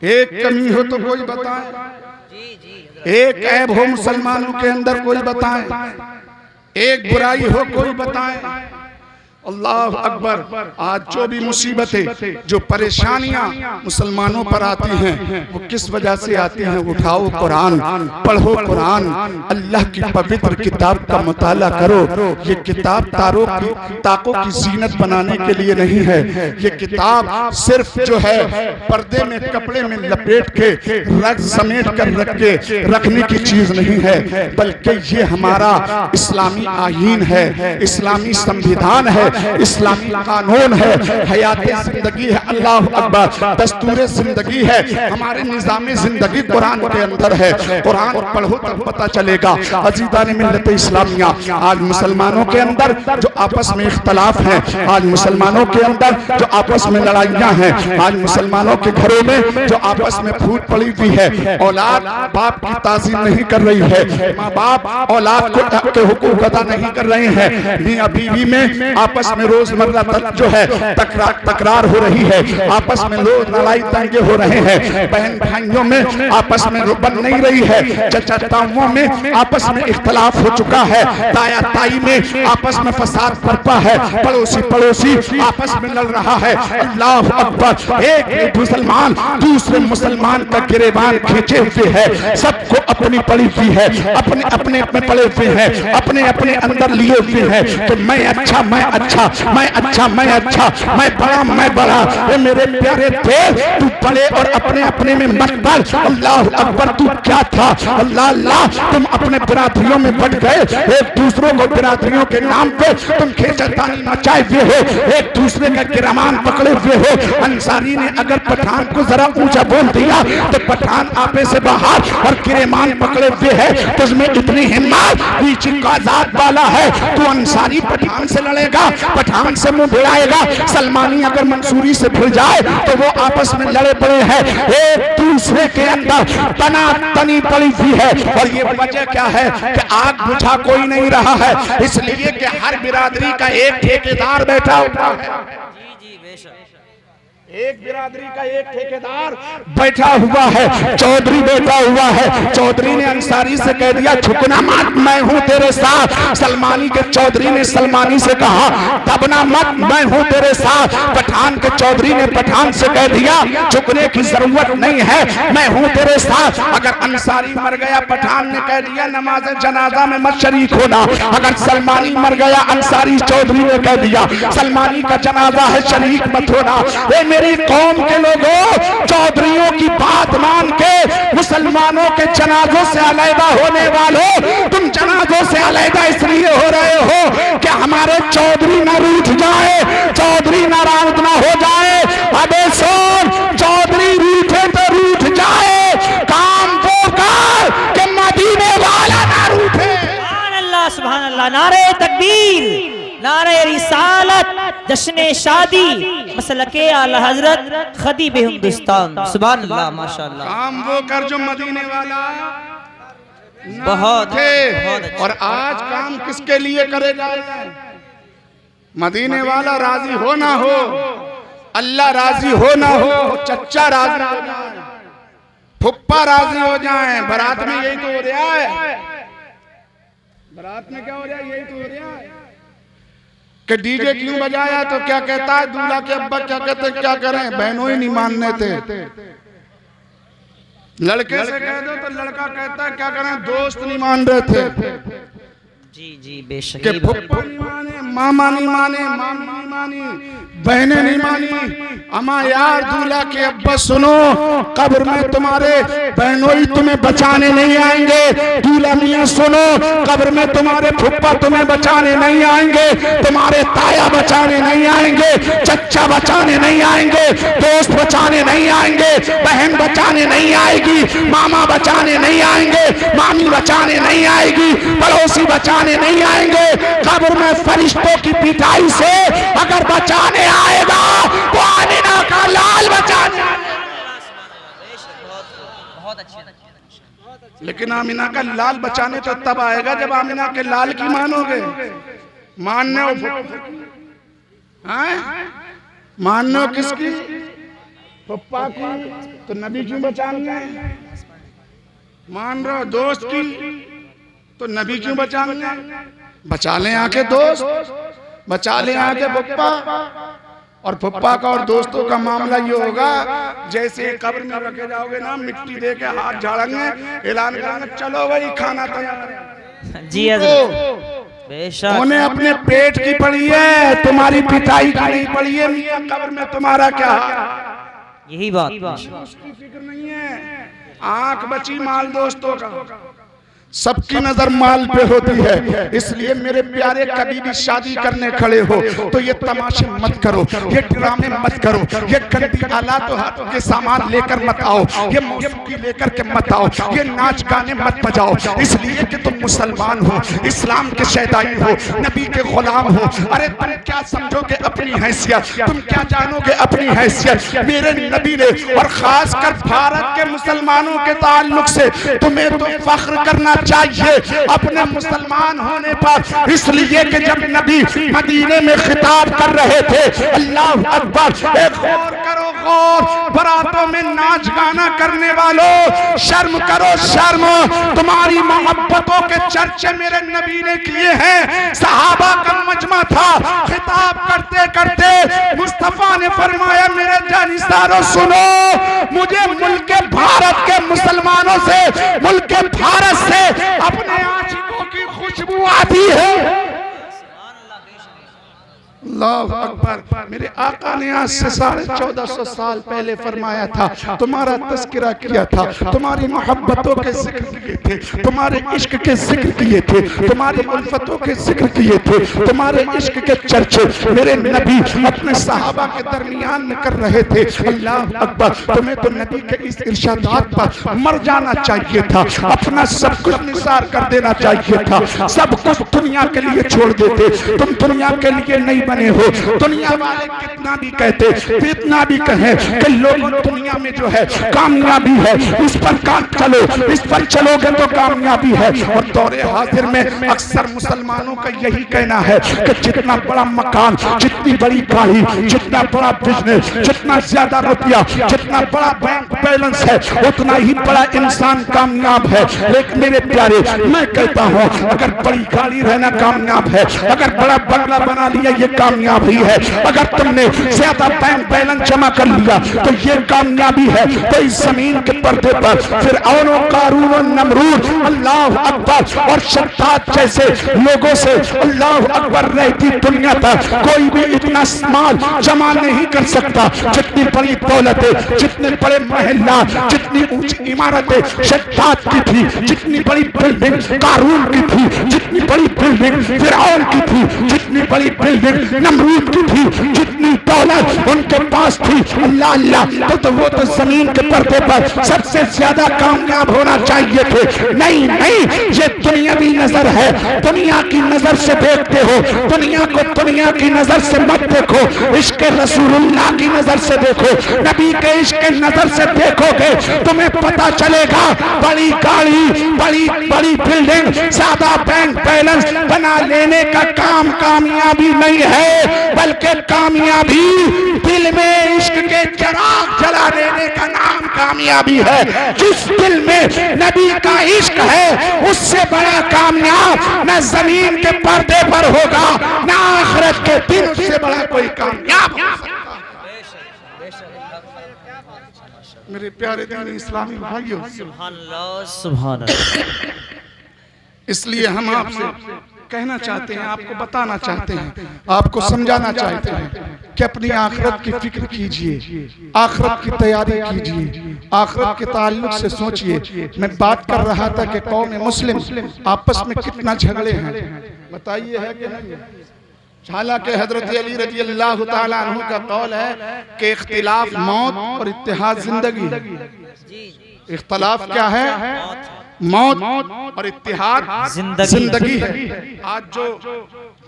एक कमी हो तो कोई बताएं, एक ऐब हो मुसलमानों के अंदर कोई बताएं, एक बुराई हो कोई बताएं। अल्लाह अकबर। आज जो भी मुसीबतें, जो परेशानियां मुसलमानों पर आती हैं, वो किस वजह से आती हैं? उठाओ कुरान, पढ़ो कुरान, अल्लाह की पवित्र किताब का मुताला करो। ये किताब ताकों की जीनत बनाने के लिए नहीं है। ये किताब सिर्फ जो है पर्दे में कपड़े में लपेट के रख समेट कर रखने की चीज नहीं है, बल्कि ये हमारा इस्लामी आईन है, इस्लामी संविधान है, इस्लामी कानून है, हयात जिंदगी है, अल्लाह अकबर, दस्तूर जिंदगी है, हमारे निज़ाम जिंदगी कुरान के अंदर है। कुरान पढ़ो तब पता चलेगा। अजीज़ान मिल्लत इस्लामिया, आज मुसलमानों के अंदर जो आपस में इख्तलाफ है, आज मुसलमानों के अंदर जो आपस में लड़ाइयाँ हैं, आज मुसलमानों के घरों में जो आपस में फूट पड़ी हुई है, औलाद बाप की ताज़ीम नहीं कर रही है, माँ बाप औलाद के हुकूक अदा नहीं कर रहे हैं, मियाँ बीवी में आपस में रोजमर्रा जो है तकरार हो रही है, आपस में लोग लड़ाई दंगे हो रहे हैं, बहन भाइयों में आपस में बन नहीं रही है, चाचा ताऊओं में आपस में इख्तलाफ हो चुका है, ताया ताई में आपस में फसाद बरपा है, पड़ोसी पड़ोसी आपस में लड़ रहा है। अल्लाह अकबर, एक मुसलमान दूसरे मुसलमान का गिरेबान खींचे हुए है, सबको अपनी पड़ी हुई है, अपने अपने में पड़े हुए हैं, अपने अपने अंदर लिए हुए हैं कि मैं अच्छा मैं अच्छा मैं अच्छा मैं अच्छा मैं बड़ा। ये मेरे प्यारे थे, तू बड़े और अपने अपने में मत पड़। अल्लाह अकबर, तू क्या था? अल्लाह अल्लाह, तुम अपने बिरादरियों में बढ़ गए, एक दूसरों को बिरादरियों के नाम पे तुम खींचतानी मचाए हुए हो, एक दूसरे का गिरमान पकड़े हुए हो। अंसारी ने अगर पठान को जरा ऊंचा बोल दिया तो पठान आपे से बाहर और गिरमान पकड़े हुए है। तुझमें इतनी हिम्मत, बीच का जात वाला है, तू अंसारी पठान से लड़ेगा, पठान से मुंह भिड़ाएगा। सलमानी अगर मंसूरी से भिड़ जाए तो वो आपस में लड़े पड़े हैं, एक दूसरे के अंदर तना तनी पड़ी हुई है। और ये वजह क्या है कि आग बुझा कोई नहीं रहा है, इसलिए कि हर बिरादरी का एक ठेकेदार बैठा हुआ है, एक बिरादरी का एक ठेकेदार बैठा हुआ है, चौधरी बैठा हुआ है। चौधरी ने अंसारी से कह दिया झुकना मत, मैं हूं तेरे साथ। सलमानी के चौधरी ने सलमानी से कहा दबना मत, मैं हूं तेरे साथ। पठान के चौधरी ने पठान से कह दिया झुकने की जरूरत नहीं है, मैं हूं तेरे साथ। अगर अंसारी मर गया, पठान ने कह दिया नमाज जनाजा में मत शरीक होना। अगर सलमानी मर गया, अंसारी चौधरी ने कह दिया सलमानी का जनाजा है, शरीक मत होना। मेरी कौम के लोगों, चौधरियों की बात मान के मुसलमानों के जनाजों से अलहदा होने वालों, तुम जनाजों से अलहदा इसलिए हो रहे हो कि हमारे चौधरी न रूठ जाए, चौधरी नाराज ना हो जाए। अबे सुन, चौधरी रूठे तो रूठ जाए, काम वो कर कि मदीने वाला ना रूठे। सुभान अल्लाह, नारे तकबीर, नारे रिसालत, जश्न शादी, मसलके आला हजरत खतीब हिंदुस्तान। सुभान अल्लाह, माशाअल्लाह। काम वो कर जो मदीने वाला बहुत थे। और आज काम किसके लिए करेगा? मदीने वाला राजी हो ना हो, अल्लाह राजी हो ना हो, चच्चा राजी हो जाए, फुप्पा राजी हो जाए। बारात में यही तो हो रहा है, बारात में क्या हो रहा है? यही तो हो रहा है कि डीजे क्यों बजाया, तो क्या कहता है दूल्हा के अब्बा, क्या कहते क्या करें, बहनों ही नहीं मानने थे। लड़के से कह दो तो लड़का कहता है क्या करें, दोस्त नहीं मान रहे थे। जी जी बेशक, कि फुप्पा नहीं माने, मामा नहीं माने, मामी नहीं मानी, बहनें नहीं मानी। अमा यार दूल्हा के अब्बा सुनो, कब्र में तुम्हारे बहनोई तुम्हें बचाने नहीं आएंगे। दूल्हा मियां सुनो, कब्र में तुम्हारे फुप्पा तुम्हें बचाने नहीं आएंगे, तुम्हारे ताया बचाने नहीं आएंगे, चच्चा बचाने नहीं आएंगे, दोस्त बचाने नहीं आएंगे, बहन बचाने नहीं आएगी, मामा बचाने नहीं आएंगे, मामी बचाने नहीं आएगी, पड़ोसी बचाने नहीं आएंगे। कब्र में फरिश्तों की पिटाई से अगर बचाने आएगा तो आमिना का लाल बचाने। बहुत अच्छे। लेकिन आमिना का लाल बचाने तो तब आएगा जब आमिना के लाल की मानोगे। मानने मानने किसकी? पप्पा की, तो नबी क्यों बचाएंगे? मान रहे हो दोस्त की, तो नबी क्यों बचाएंगे? बचा ले आके दोस्त, बचा ले आके पप्पा। और पप्पा का और दोस्तों का मामला ये होगा जैसे कब्र में रखे जाओगे ना, मिट्टी दे के हाथ झाड़ेंगे, ऐलान करेंगे चलो भाई खाना तैयार। जी बेशक, उन्हें अपने पेट की पड़ी है, तुम्हारी पिटाई की नहीं पड़ी है। मियां कब्र में तुम्हारा क्या? यही बात, उसकी फिक्र नहीं है। आंख बची माल दोस्तों का, सबकी नजर माल पे होती है। इसलिए मेरे प्यारे, कभी भी शादी करने खड़े हो तो ये तमाशे मत करो, ये ड्रामे मत करो, ये गंदी आलात के सामान लेकर मत आओ, ये मौसीकी लेकर के मत आओ, ये नाच गाने मत बजाओ। इसलिए कि तुम मुसलमान हो, इस्लाम के शहदाई हो, नबी के गुलाम हो। अरे तुम क्या समझोगे अपनी हैसियत, तुम क्या जानोगे अपनी हैसियत। मेरे नबी ने, और खासकर भारत के मुसलमानों के ताल्लुक से तुम्हें तो फख्र करना चाहिए अपने मुसलमान होने पर। इसलिए कि जब नबी मदीने में खिताब कर रहे थे, अल्लाह अकबर, एक गौर करो, गौर, बारातों में नाच गाना करने वालों, शर्म करो शर्म। तुम्हारी मोहब्बतों के चर्चे मेरे नबी ने किए हैं, सहाबा का मजमा था। खिताब करते करते मुस्तफा ने फरमाया, मेरे जानिसारों सुनो, मुझे मुल्क भारत के मुसलमानों से, मुल्क भारत से अपने आशिकों की खुशबू आती है। अल्लाह अकबर। मेरे आका ने आज से 1450 साल पहले फरमाया था, तुम्हारा तस्करा किया था, तुम्हारी मोहब्बतों के जिक्र किए थे, तुम्हारे इश्क के जिक्र किए थे, तुम्हारी उल्फतों के जिक्र किए थे, तुम्हारे इश्क के चर्चे मेरे नबी अपने सहाबा के दरमियान में कर रहे थे। अल्लाह अकबर। तुम्हें तो नबी के इस इरशादात पर मर जाना चाहिए था, अपना सब कुछ निसार कर देना चाहिए था, सब कुछ दुनिया के लिए छोड़ देते। तुम दुनिया के लिए नहीं बने हो। दुनिया वाले कितना भी कहते, कितना भी कहे कि लोग दुनिया में जो है कामयाबी है, इस पर काम चलो, इस पर चलोगे तो कामयाबी है। और दौरे हाजिर में अक्सर मुसलमानों का यही कहना है कि जितना बड़ा मकान, जितनी बड़ी गाड़ी, जितना बड़ा बिजनेस, जितना ज्यादा रुपया, जितना बड़ा बैंक बैलेंस है, उतना ही बड़ा इंसान कामयाब है। लेकिन मेरे प्यारे, मैं कहता हूँ, अगर बड़ी गाड़ी रहना कामयाब है, अगर बड़ा बंगला बना लिया ये कामयाबी है, अगर तुमने ज्यादा बैंक बैलेंस जमा कर लिया तो ये कामयाबी है। तो इस जमीन के पर्दे पर फिरऔन और कारून और नमरूद, अल्लाह अकबर, और शद्दाद जैसे लोगों से, अल्लाह अकबर, रहती दुनिया तक कोई भी इतना माल जमा नहीं कर सकता। जितनी बड़ी दौलतें, जितने बड़े महल्ला, जितनी ऊंची इमारतें शद्दाद की थी, जितनी बड़ी बिल्डिंग कारून की थी, जितनी बड़ी बिल्डिंग फिरऔन की थी, जितनी बड़ी बिल्डिंग नमरूद की थी, जितनी दौलत उनके पास थी, अल्लाह अल्लाह, तो वो तो जमीन के पर्दे पर सबसे ज्यादा कामयाब होना चाहिए थे। नहीं नहीं, ये दुनियावी नजर है, दुनिया की नजर से देखते हो, दुनिया को दुनिया की नजर से मत देखो, इश्क रसूलुल्लाह की नजर से देखो, नबी के इश्क की नजर से देखोगे तुम्हें पता चलेगा। बड़ी गाड़ी, बड़ी बड़ी बिल्डिंग, ज्यादा बैंक बैलेंस बना लेने का काम कामयाबी नहीं है, बल्कि कामयाबी दिल में इश्क के चिराग जला देने का नाम कामयाबी है। जिस दिल में नबी का इश्क है, उससे बड़ा कामयाब न जमीन के पर्दे पर होगा, न आखिरत के दिन उससे बड़ा कोई कामयाब हो सकता। मेरे प्यारे दीनी इस्लामी भाइयों, सुभान अल्लाह, सुभान अल्लाह। इसलिए हम आपसे कहना चाहते हैं, आपको बताना चाहते हैं, आपको समझाना चाहते हैं कि अपनी आखिरत की फिक्र कीजिए, आखिरत की तैयारी कीजिए, आखिरत के ताल्लुक से सोचिए। मैं बात कर रहा था कि कौम मुस्लिम आपस में कितना झगड़े हैं, बताइए है कि नहीं? हालांकि हजरत अली रजी अल्लाह तआला अन्हु का कौल है कि इख्तिलाफ मौत और इत्तेहाद जिंदगी। इख्तिलाफ क्या है? मौत और इत्तेहाद जिंदगी है। आज जो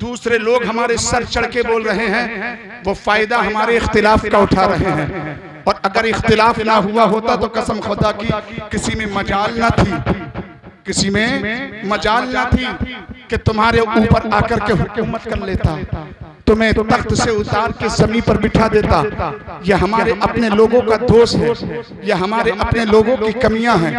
दूसरे लोग हमारे सर चढ़ के बोल रहे हैं, वो फायदा हमारे इख्तिलाफ का उठा रहे हैं। और अगर इख्तिलाफ ना हुआ होता तो कसम खुदा की किसी में मजाल ना थी, किसी में मजाल ना थी कि तुम्हारे ऊपर आकर के हुकूमत कर लेता, तुम्हें तख्त से उतार के जमीन पर बिठा देता। यह हमारे अपने लोगों का दोष है, यह हमारे अपने लोगों की कमियां हैं,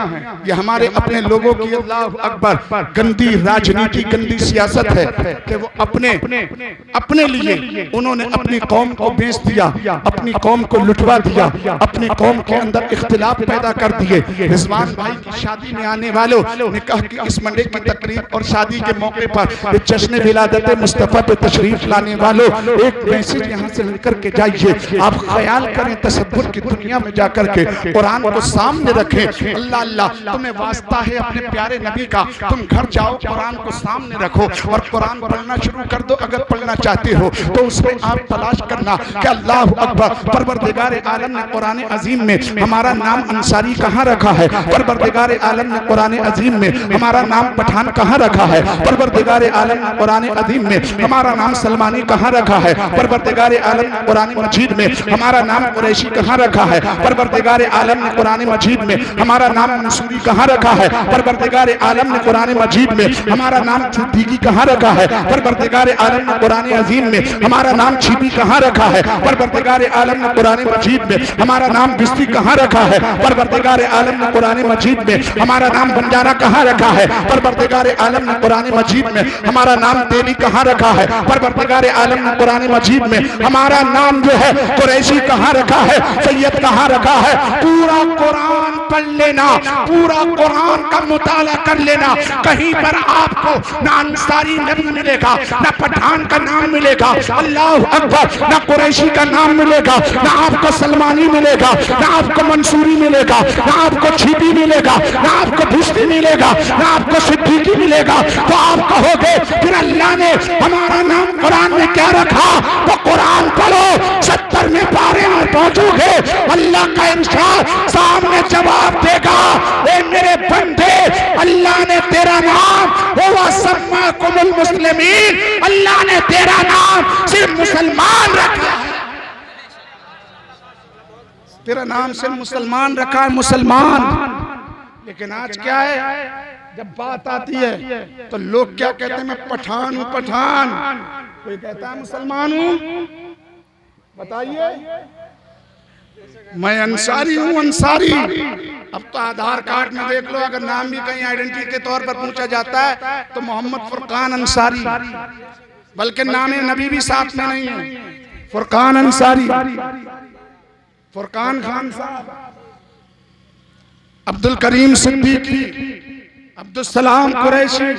यह हमारे अपने लोगों की, अल्लाह अकबर, गंदी राजनीति, गंदी सियासत है कि वो अपने लिए उन्होंने अपनी कौम को बेच दिया, अपनी कौम को लुटवा दिया, अपनी कौम के अंदर इख्तिलाफ पैदा कर दिए। रिजवान भाई की शादी में आने वालों, निकाह की इस मंडे की तकरीब और शादी के मौके पर जश्न विलादत मुस्तफा पे तशरीफ लाने वालों, वालों, एक मैसेज यहाँ से लेकर के जाइए। आप ख्याल करें तसव्वुर की दुनिया में जाकर के कुरान को सामने रखें। अल्लाह अल्लाह, तुम्हें वास्ता है अपने प्यारे नबी का, तुम घर जाओ कुरान को सामने रखो और कुरान पढ़ना शुरू कर दो। अगर पढ़ना चाहते हो तो उसमें आप तलाश करना कि अल्लाह अकबर, परवरदिगार आलम ने कुरान अजीम में हमारा नाम अंसारी कहाँ रखा है, परवरदिगार आलम ने कुरान अजीम में हमारा नाम पठान कहाँ रखा है, परवरदिगार आलम ने कुरान अजीम में हमारा नाम सलमानी कहाँ रखा है, परवरदिगार आलम ने कुरान मजीद में हमारा नाम कुरैशी कहाँ रखा है, परवरदिगार आलम ने कुरान मजीद में हमारा नाम मंसूरी कहाँ रखा है, परवरदिगार आलम ने कुरान मजीद में हमारा नाम सिद्दीकी कहाँ रखा है, परवरदिगार आलम ने कुरान अजीम में हमारा नाम छिपी कहाँ रखा है, परवरदिगार आलम ने कुरान मजीद में हमारा नाम बिस्ती कहाँ रखा है, परवरदिगार आलम ने कुरान मजीद में हमारा नाम बंजारा कहाँ रखा है, परवरदिगार आलम ने कुरान मजीद में हमारा नाम तेली कहाँ रखा है, परवरदिगार आलम ने कुरान मजीद में हमारा नाम जो है कुरैशी कहाँ रखा है, सैयद कहाँ रखा है। पूरा कुरान पढ़ लेना, पूरा कुरान का मुताला कर लेना, कहीं पर आपको ना अंसारी नबी मिलेगा, ना पठान का नाम मिलेगा, अल्लाह अकबर, ना कुरैशी का नाम मिलेगा, ना आपको सलमानी मिलेगा, ना आपको मंसूरी मिलेगा, ना आपको छिपी मिलेगा, ना आपको भिश्ती मिलेगा, ना आपको सिद्दीकी मिलेगा। तो आप कहोगे फिर अल्लाह ने हमारा नाम कुरान में क्या रखा? तो कुरान पढ़ो, 70 में पारे में पहुंचोगे, अल्लाह का इरशाद सामने जवाब देगा। ए मेरे बंदे, अल्लाह ने तेरा नाम हुवा सम्माकुमुल मुस्लिमीन, अल्लाह ने तेरा नाम सिर्फ मुसलमान रखा है, तेरा नाम सिर्फ मुसलमान रखा है, मुसलमान। लेकिन आज क्या है, जब बात आती है तो लोग क्या कहते हैं, मैं पठान हूं, पठान, कोई कहता है मुसलमान हूं, बताइए, मैं अंसारी हूं, अंसारी। अब तो आधार कार्ड में देख लो, अगर नाम भी कहीं आइडेंटिटी के तौर पर पूछा जाता है तो मोहम्मद फुरकान अंसारी, बल्कि नाम नबी भी साथ में नहीं है, फुरकान अंसारी, फुरकान खान साहब, अब्दुल करीम सिद्दीकी, अब्दुल सलाम कुरैशी,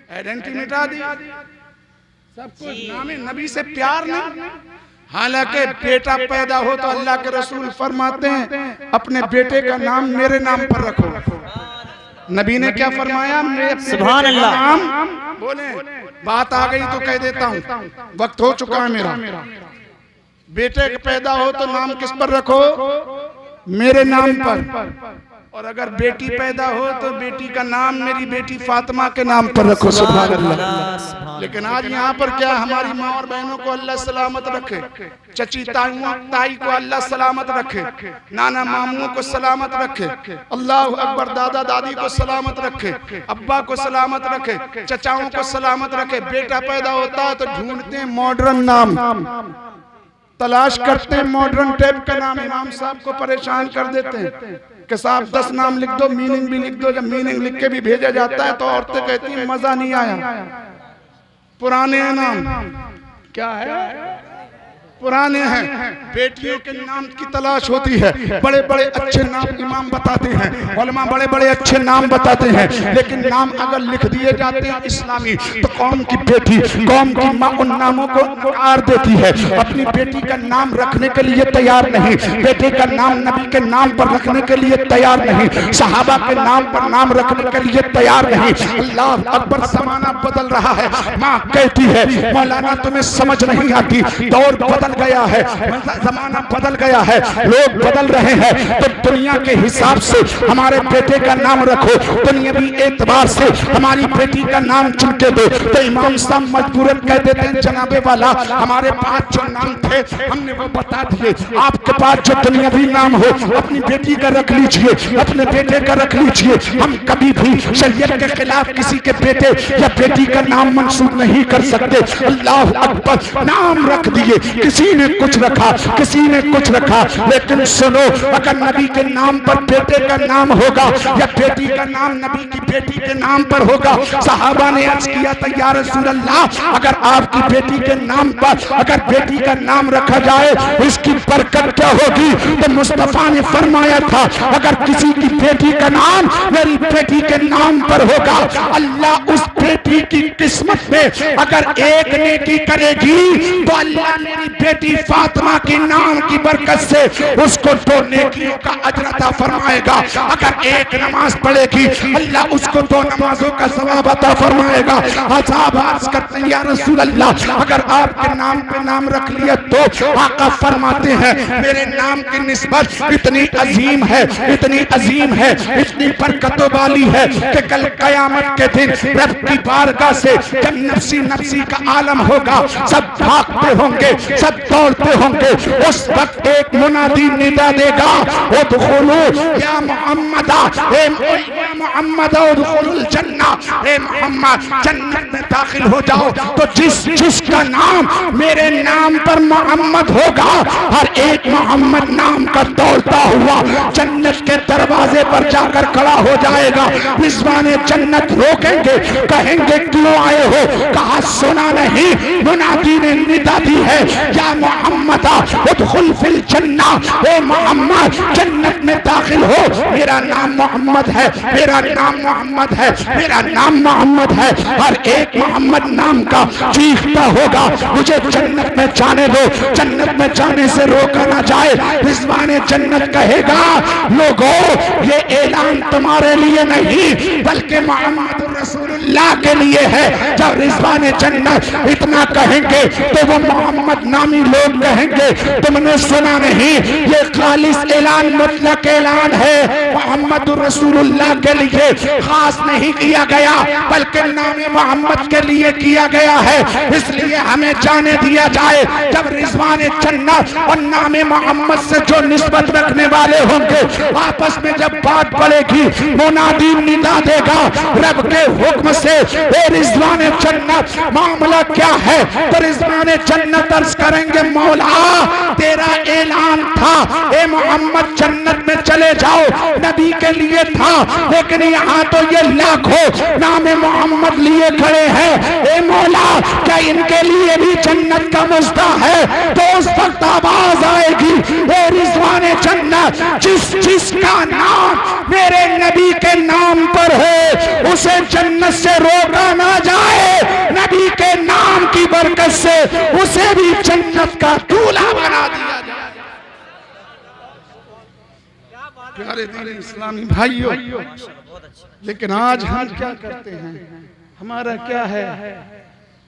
आइडेंटिटी मिटा दी, सब कुछ नाम नबी से प्यार नहीं। हालांकि बेटा पैदा हो तो अल्लाह के रसूल फरमाते हैं अपने बेटे का नाम मेरे नाम पर रखो। नबी ने क्या फरमाया? सुभान अल्लाह। नाम बोले, बात आ गई तो कह देता हूँ, वक्त हो चुका है मेरा। बेटे का पैदा हो तो नाम किस पर रखो? मेरे नाम पर। और अगर बेटी पैदा हो तो बेटी का नाम मेरी बेटी फातिमा के नाम पर रखो। सुभान अल्लाह। लेकिन आज यहाँ पर क्या, हमारी माँ और बहनों को अल्लाह सलामत रखे, चची ताई को अल्लाह सलामत रखे, नाना मामू को सलामत रखे, अल्लाह अकबर, दादा दादी को सलामत रखे, अब्बा को सलामत रखे, चचाओं को सलामत रखे। बेटा पैदा होता है तो ढूंढते हैं मॉडर्न नाम, तलाश करते हैं मॉडर्न टाइप का नाम, इमाम साहब को परेशान कर देते हैं कि साहब 10 नाम लिख दो, मीनिंग भी लिख दो। जब मीनिंग लिख के भी भेजा जाता है तो औरतें कहती हैं मजा नहीं आया। पुराने नाम क्या है? पुराने हैं। बेटियों के नाम की तलाश होती है, बड़े बड़े अच्छे नाम इमाम बताते हैं, उलमा बड़े बड़े अच्छे नाम बताते हैं, लेकिन नाम अगर लिख दिए जाते हैं इस्लामी तो कौम की बेटी, कौम की माँ उन नामों को नकार देती है, अपनी बेटी का नाम रखने के लिए तैयार नहीं, बेटे का नाम नबी के नाम पर रखने के लिए तैयार नहीं, सहाबा के नाम पर नाम रखने के लिए तैयार नहीं। अल्लाह अकबर, जमाना बदल रहा है। माँ कहती है मौलाना तुम्हें समझ नहीं आती, दौर बदल गया है, जमाना बदल गया है, लोग बदल रहे हैं, तो दुनिया के हिसाब से हमारे बेटे का नाम रखो, दुनियावी एतबार से हमारी बेटी का नाम चुन के दो। तो इमाम साहब मजबूरन कह देते हैं जनाबे वाला, हमारे पास जो नाम थे हमने वो बता दिए, आपके पास जो दुनियावी नाम हो अपनी बेटी का रख लीजिए, अपने बेटे का रख लीजिए। हम कभी भी शरीयत के खिलाफ किसी के बेटे या बेटी का नाम मंसूब नहीं कर सकते। अल्लाह अकबर, नाम रख दिए, किसी ने कुछ रखा, किसी ने कुछ रखा, लेकिन सुनो, अगर नबी के नाम पर बेटे का नाम होगा या बेटी का नाम नबी की बेटी के नाम पर होगा, सहाबा ने अर्ज किया था या रसूल अल्लाह, अगर आपकी बेटी के नाम पर अगर बेटी का नाम रखा जाए इसकी बरकत क्या होगी? तो मुस्तफा ने फरमाया था, अगर किसी की बेटी का नाम मेरी बेटी के नाम पर होगा, अल्लाह उस बेटी की किस्मत में अगर एक नेकी करेगी तो अल्लाह मेरी बेटी फातिमा के नाम की बरकत से उसको 2 नेकियों का अजर अता फरमाएगा। अगर एक नमाज पढ़ेगी अल्लाह उसको 2 नमाजों का सवाब अता फरमाएगा। असाब अर्ज करते हैं या रसूल अल्लाह, अगर आपके नाम पे नाम रख लिया तो आका फरमाते हैं मेरे नाम की निस्बत इतनी अजीम है, इतनी अजीम है, इतनी बरकतों वाली है कि कल कयामत के दिन रब की बारगाह से जब नफ्सी नफ्सी का आलम होगा, सब भागते होंगे, सब दौड़ते होंगे, उस वक्त एक मुनादी निदा देगा, उदखुलू या मोहम्मद, ए मोहम्मद उदखुलुल जन्ना, ए मोहम्मद जन्नत में दाखिल हो जाओ। तो जिसका नाम मेरे नाम पर मोहम्मद होगा, हर एक मोहम्मद नाम का दौड़ता हुआ जन्नत के दरवाजे पर जाकर खड़ा हो जाएगा। रिजवाने जन्नत रोकेंगे, कहेंगे क्यों आए हो? कहा सुना नहीं, मुनादी ने निदा दी है या मोहम्मद उदखुल फिल जन्ना, ए मोहम्मद जन्नत में दाखिल हो। मेरा नाम मोहम्मद है, मेरा नाम मोहम्मद है, मेरा नाम मोहम्मद है। हर एक मोहम्मद नाम का चीखता होगा मुझे जन्नत में जाने दो, जन्नत में जाने से रोका ना जाए। रिजवाने जन्नत कहेगा लोगों ये ऐलान तुम्हारे लिए नहीं बल्कि मोहम्मद रसूलुल्लाह के लिए है। जब रिजवाने जन्नत इतना कहेंगे तो वो मोहम्मद नामी लोग कहेंगे तुमने सुना नहीं, ये खालिस ऐलान मुतलक ऐलान है, मोहम्मद रसूलुल्लाह के लिए खास नहीं किया गया बल्कि नाम मोहम्मद के लिए किया गया है, इसलिए हमें जाने दिया जाए। जब रिजवाने जन्नत और नाम मोहम्मद से जो निस्बत रखने वाले होंगे आपस में जब बात पड़ेगी, मुनादी निदा देगा रब के हुक्म से, ए रिजवाने जन्नत मामला क्या है? तो रिजवाने जन्नत अर्ज करेंगे मौला तेरा ऐलान था ए मोहम्मद जन्नत में चले जाओ, नबी के लिए था, लेकिन यहाँ तो ये लाखों नाम मोहम्मद लिए खड़े हैं, ए मौला क्या इनके लिए भी जन्नत का मुस्ता है? तो उस वक्त आवाज आएगी ए रिजवाने जन्नत जिसका नाम मेरे नबी के नाम पर है उसे जन्नत से रोका ना जाए, नबी के नाम की बरकत से उसे भी जन्नत का दूल्हा बना दिया जाए। प्यारे दीन इस्लामी भाइयों, लेकिन आज हम क्या करते हैं, हमारा क्या है,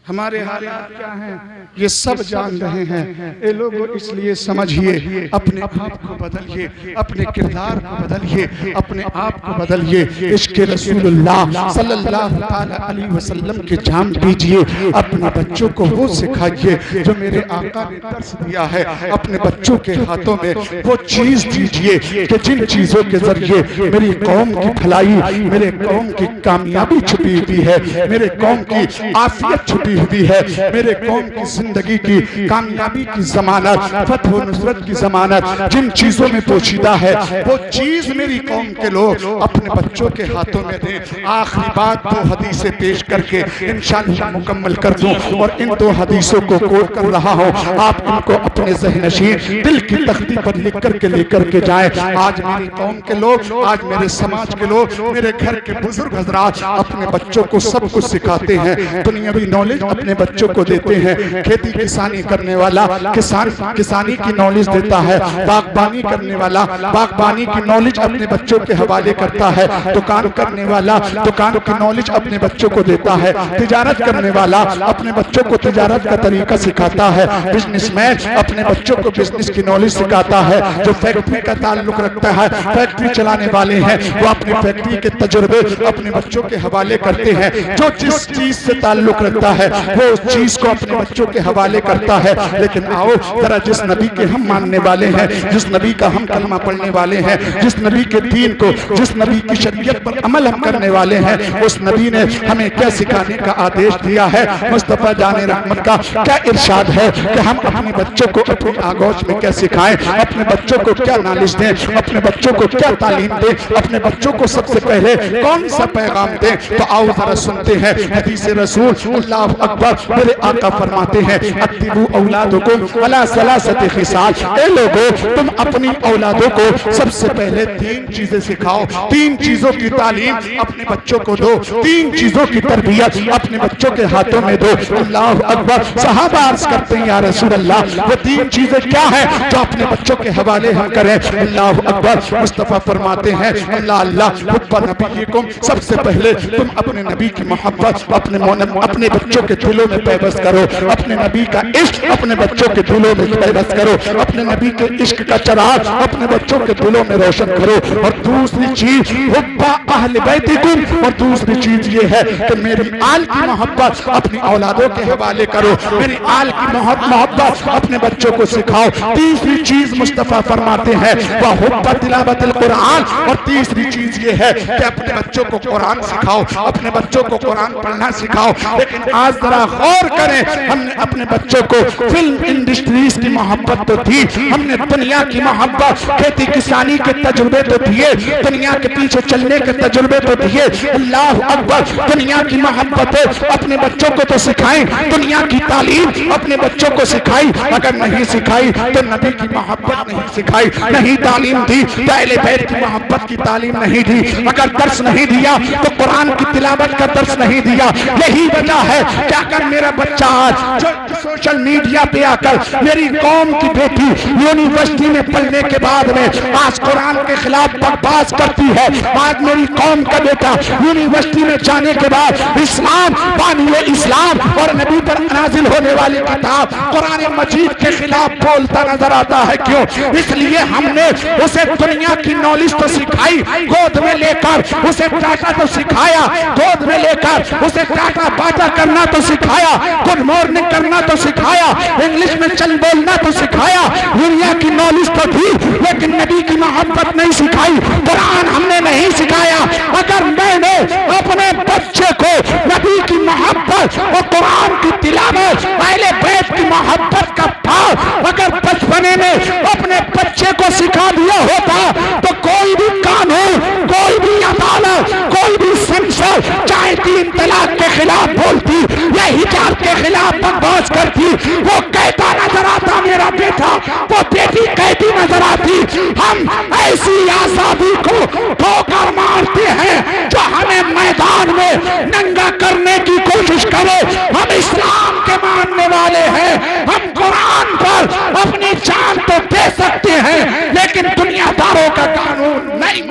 हमारे हालात क्या हैं, ये सब जान रहे हैं। ये लोगों इसलिए समझिए, अपने आप को बदलिए, अपने किरदार को बदलिए, अपने आप को बदलिए, इश्क़ रसूलुल्लाह सल्लल्लाहु अलैहि वसल्लम के जाम कीजिए। अपने बच्चों को वो सिखाइए जो मेरे आका ने दर्स दिया है, अपने बच्चों के हाथों में वो चीज दीजिए कि जिन चीजों के जरिए मेरी कौम की भलाई, मेरे कौम की कामयाबी छुपी हुई है, मेरे कौम की आफियत छुपी हुई है, मेरे कौम की जिंदगी की कामयाबी की जमानत, फतह व नुसरत की जमानत जिन चीजों में पोशीदा है वो चीज मेरी कौम के लोग अपने बच्चों के हाथों में दें। आखिरी बात 2 हदीसें पेश करके इंशाअल्लाह मुकम्मल कर दूं और इन 2 हदीसों को कोट कर रहा हूं, आप इनको अपने ज़हन-नशीन दिल की तख्ती पर लिख करके लेकर के जाएं। आज मेरी कौम के लोग, आज मेरे समाज के लोग, मेरे घर के बुजुर्ग हजरात अपने बच्चों को सब कुछ सिखाते हैं, दुनियावी नॉलेज अपने बच्चों को देते हैं। खेती किसानी करने वाला किसानी की नॉलेज देता है, बागबानी करने वाला बागबानी की नॉलेज अपने बच्चों के हवाले करता है, दुकान करने वाला दुकान की नॉलेज अपने बच्चों को देता है, तिजारत करने वाला अपने बच्चों को तिजारत का तरीका सिखाता है, बिजनेसमैन अपने बच्चों को बिजनेस की नॉलेज सिखाता है, जो फैक्ट्री का ताल्लुक रखता है, फैक्ट्री चलाने वाले हैं वो अपनी फैक्ट्री के तजुर्बे अपने बच्चों के हवाले करते हैं, जो जिस चीज से ताल्लुक रखता है वो उस चीज को अपने बच्चों के हवाले करता है। लेकिन आओ जरा, जिस नबी के हम मानने वाले हैं, जिस नबी का हम कलमा पढ़ने वाले हैं, जिस नबी के दीन को, जिस नबी की शरीयत पर अमल हम करने वाले हैं, उस नबी ने हमें क्या सिखाने का आदेश दिया है। मुस्तफा जाने रहमत का क्या इरशाद है कि हम अपने बच्चों को अपनी आगोश में क्या सिखाएं, अपने बच्चों को क्या नॉलेज दें, अपने बच्चों को क्या तालीम दें, अपने बच्चों को सबसे पहले कौन सा पैगाम दें। तो आओ जरा सुनते हैं हदीस रसूल, अल्लाह अकबर, मेरे आका फरमाते हैं अद्दिबू औलादकुम अला सलासति खिसाल, ए लोगों तुम अपनी औलादों को सबसे पहले 3 चीजें सिखाओ, 3 चीजों की तालीम अपने बच्चों को दो, 3 चीजों की तरबियत अपने बच्चों के हाथों में दो। अल्लाह अकबर, सहाबा अर्ज करते हैं या रसूल अल्लाह, वो 3 चीजें क्या है जो अपने बच्चों के हवाले हम करें। अल्लाह अकबर, मुस्तफा फरमाते हैं अल्लाह अल्लाह हुब्बा नबीकुम, सबसे पहले तुम अपने नबी की मोहब्बत अपने बच्चों के दिलों में पैबस्त करो, अपने नबी का इश्क अपने बच्चों के दिलों में पैबस्त करो, अपने नबी के इश्क का चिराग अपने बच्चों के दिलों में रोशन करो। और दूसरी चीज हुब्बा अहले बैतिकुम, और दूसरी चीज ये है कि मेरी आल की मोहब्बत अपनी औलादों के हवाले करो, मेरी आल की मोहब्बत अपने बच्चों को सिखाओ। तीसरी चीज मुस्तफा फरमाते हैं वह हुब्बा तिलावतुल कुरान, और तीसरी चीज ये है कि अपने बच्चों को कुरान सिखाओ, अपने बच्चों को कुरान पढ़ना सिखाओ। लेकिन आज जरा गौर करें, हमने अपने बच्चों को फिल्म इंडस्ट्रीज की मोहब्बत तो दी, हमने दुनिया की मोहब्बत, खेती किसानी के तजुर्बे तो दिए, दुनिया के पीछे चलने के तजुर्बे तो दिए। अल्लाह अकबर, दुनिया की मोहब्बत अपने बच्चों को तो सिखाएं, दुनिया की तालीम अपने बच्चों को सिखाई, अगर नहीं सिखाई तो नबी की मोहब्बत नहीं सिखाई, नहीं तालीम दी, अहले बैत की मोहब्बत की तालीम नहीं दी, अगर दर्स नहीं दिया तो कुरान की तिलावत का दर्स नहीं दिया। यही वजह है कि अगर मेरा बच्चा आज जो सोशल मीडिया पे आकर मेरी कौम की बेटी यूनिवर्सिटी में पढ़ने के बाद में आज कुरान के खिलाफ बकवास करती है, आज मेरी कौम का बेटा यूनिवर्सिटी में जाने के बाद इस्लाम, बानिए इस्लाम और नबी पर नाजिल होने वाली किताब कुरान मजीद के खिलाफ बोलता नजर आता है, क्यों? इसलिए हमने उसे दुनिया की नॉलेज तो सिखाई, गोद में लेकर उसे टाटा तो सिखाया, गोद में लेकर उसे टाटा बाटा करना तो सिखाया, गुड मॉर्निंग करना तो सिखाया, इंग्लिश में चल बोलना तो सिखाया, दुनिया की नॉलेज तो थी, लेकिन नबी की मोहब्बत नहीं सिखाई, कुरान हमने नहीं सिखाया। अगर मैंने अपने बच्चे को नबी की मोहब्बत और कुरान की तिलावत, अहले बैत की मोहब्बत का भाव अगर बचपने में अपने बच्चे को सिखा दिया होता तो कोई भी कानून, कोई भी अदालत, कोई भी संसद चाहे 3 तलाक के खिलाफ बोलती या हिजाब के खिलाफ बकवास करती, वो कहता नजर आता मेरा बेटा, वो बेटी कहती नजर आती। हम ऐसी आजादी को ठोकर मारते हैं जो हमें मैदान में नंगा करने की कोशिश करे। हम इस्लाम के मानने वाले हैं, हम कुरान पर अपनी जान तो दे सकते हैं लेकिन दुनियादारों का कानून नहीं।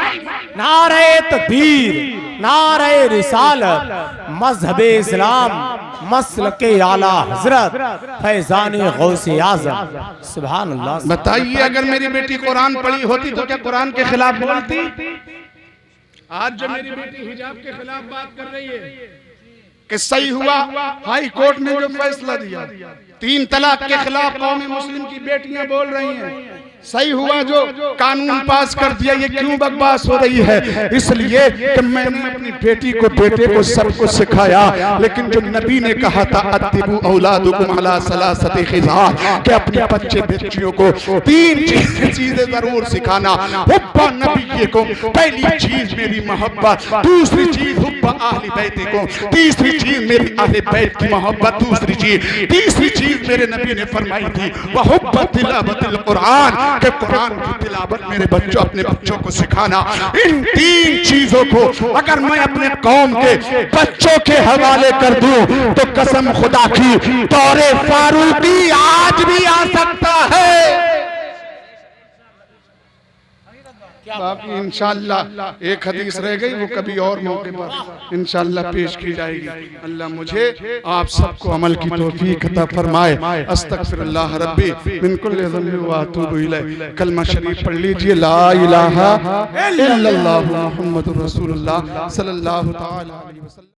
नारे तकबीर, नारे रिसालत, मजहबे इस्लाम, मसलके आला हजरत, फैजाने गौसे आज़म, सुभान अल्लाह। बताइए, अगर मेरी बेटी कुरान पढ़ी होती तो क्या कुरान के खिलाफ बोलती? आज जो मेरी बेटी हिजाब के खिलाफ बात कर रही है कि सही हुआ हाई कोर्ट ने जो फैसला दिया, 3 तलाक के खिलाफ कौम मुस्लिम की बेटियां बोल रही हैं, सही हुआ जो कानून पास कर दिया, ये क्यों बकवास हो रही है? इसलिए कि मैंने अपनी बेटी को, बेटे को सब कुछ सिखाया, लेकिन जो नबी ने कहा था अद्दिबू औलादकुम अला सलासति खिसाल, कि अपने बच्चे बेटियों को 3 चीजें जरूर सिखाना। हुब्बा नबीकुम, पहली चीज मेरी मोहब्बत, दूसरी चीज हुब्बा अहले बैतिकुम, तीसरी चीज मेरी अहले बैत की मोहब्बत, दूसरी चीज, तीसरी चीज मेरे नबी ने फरमाई थी वह हुब्बा तिलावतुल कुरान, कि कुरान की तिलावत मेरे बच्चों, अपने बच्चों को सिखाना। इन 3 चीजों को अगर मैं अपने कौम के बच्चों के हवाले कर दूं तो कसम खुदा की दौरे फारूकी आज भी आ सकता है। बाकी इंशाअल्लाह एक हदीस रह गई, वो कभी और मौके पर इंशाअल्लाह पेश की जाएगी। अल्लाह मुझे आप सबको अमल की तौफीक अता फरमाए। अस्तगफिरुल्लाह रब्बी मिन कुल्लि ज़ंबि व अतूबु इलैह। कलमा शरीफ पढ़ लीजिए, ला इलाहा इल्लल्लाह मुहम्मदुर रसूलुल्लाह सल्लल्लाहु तआला अलैहि वसल्लम।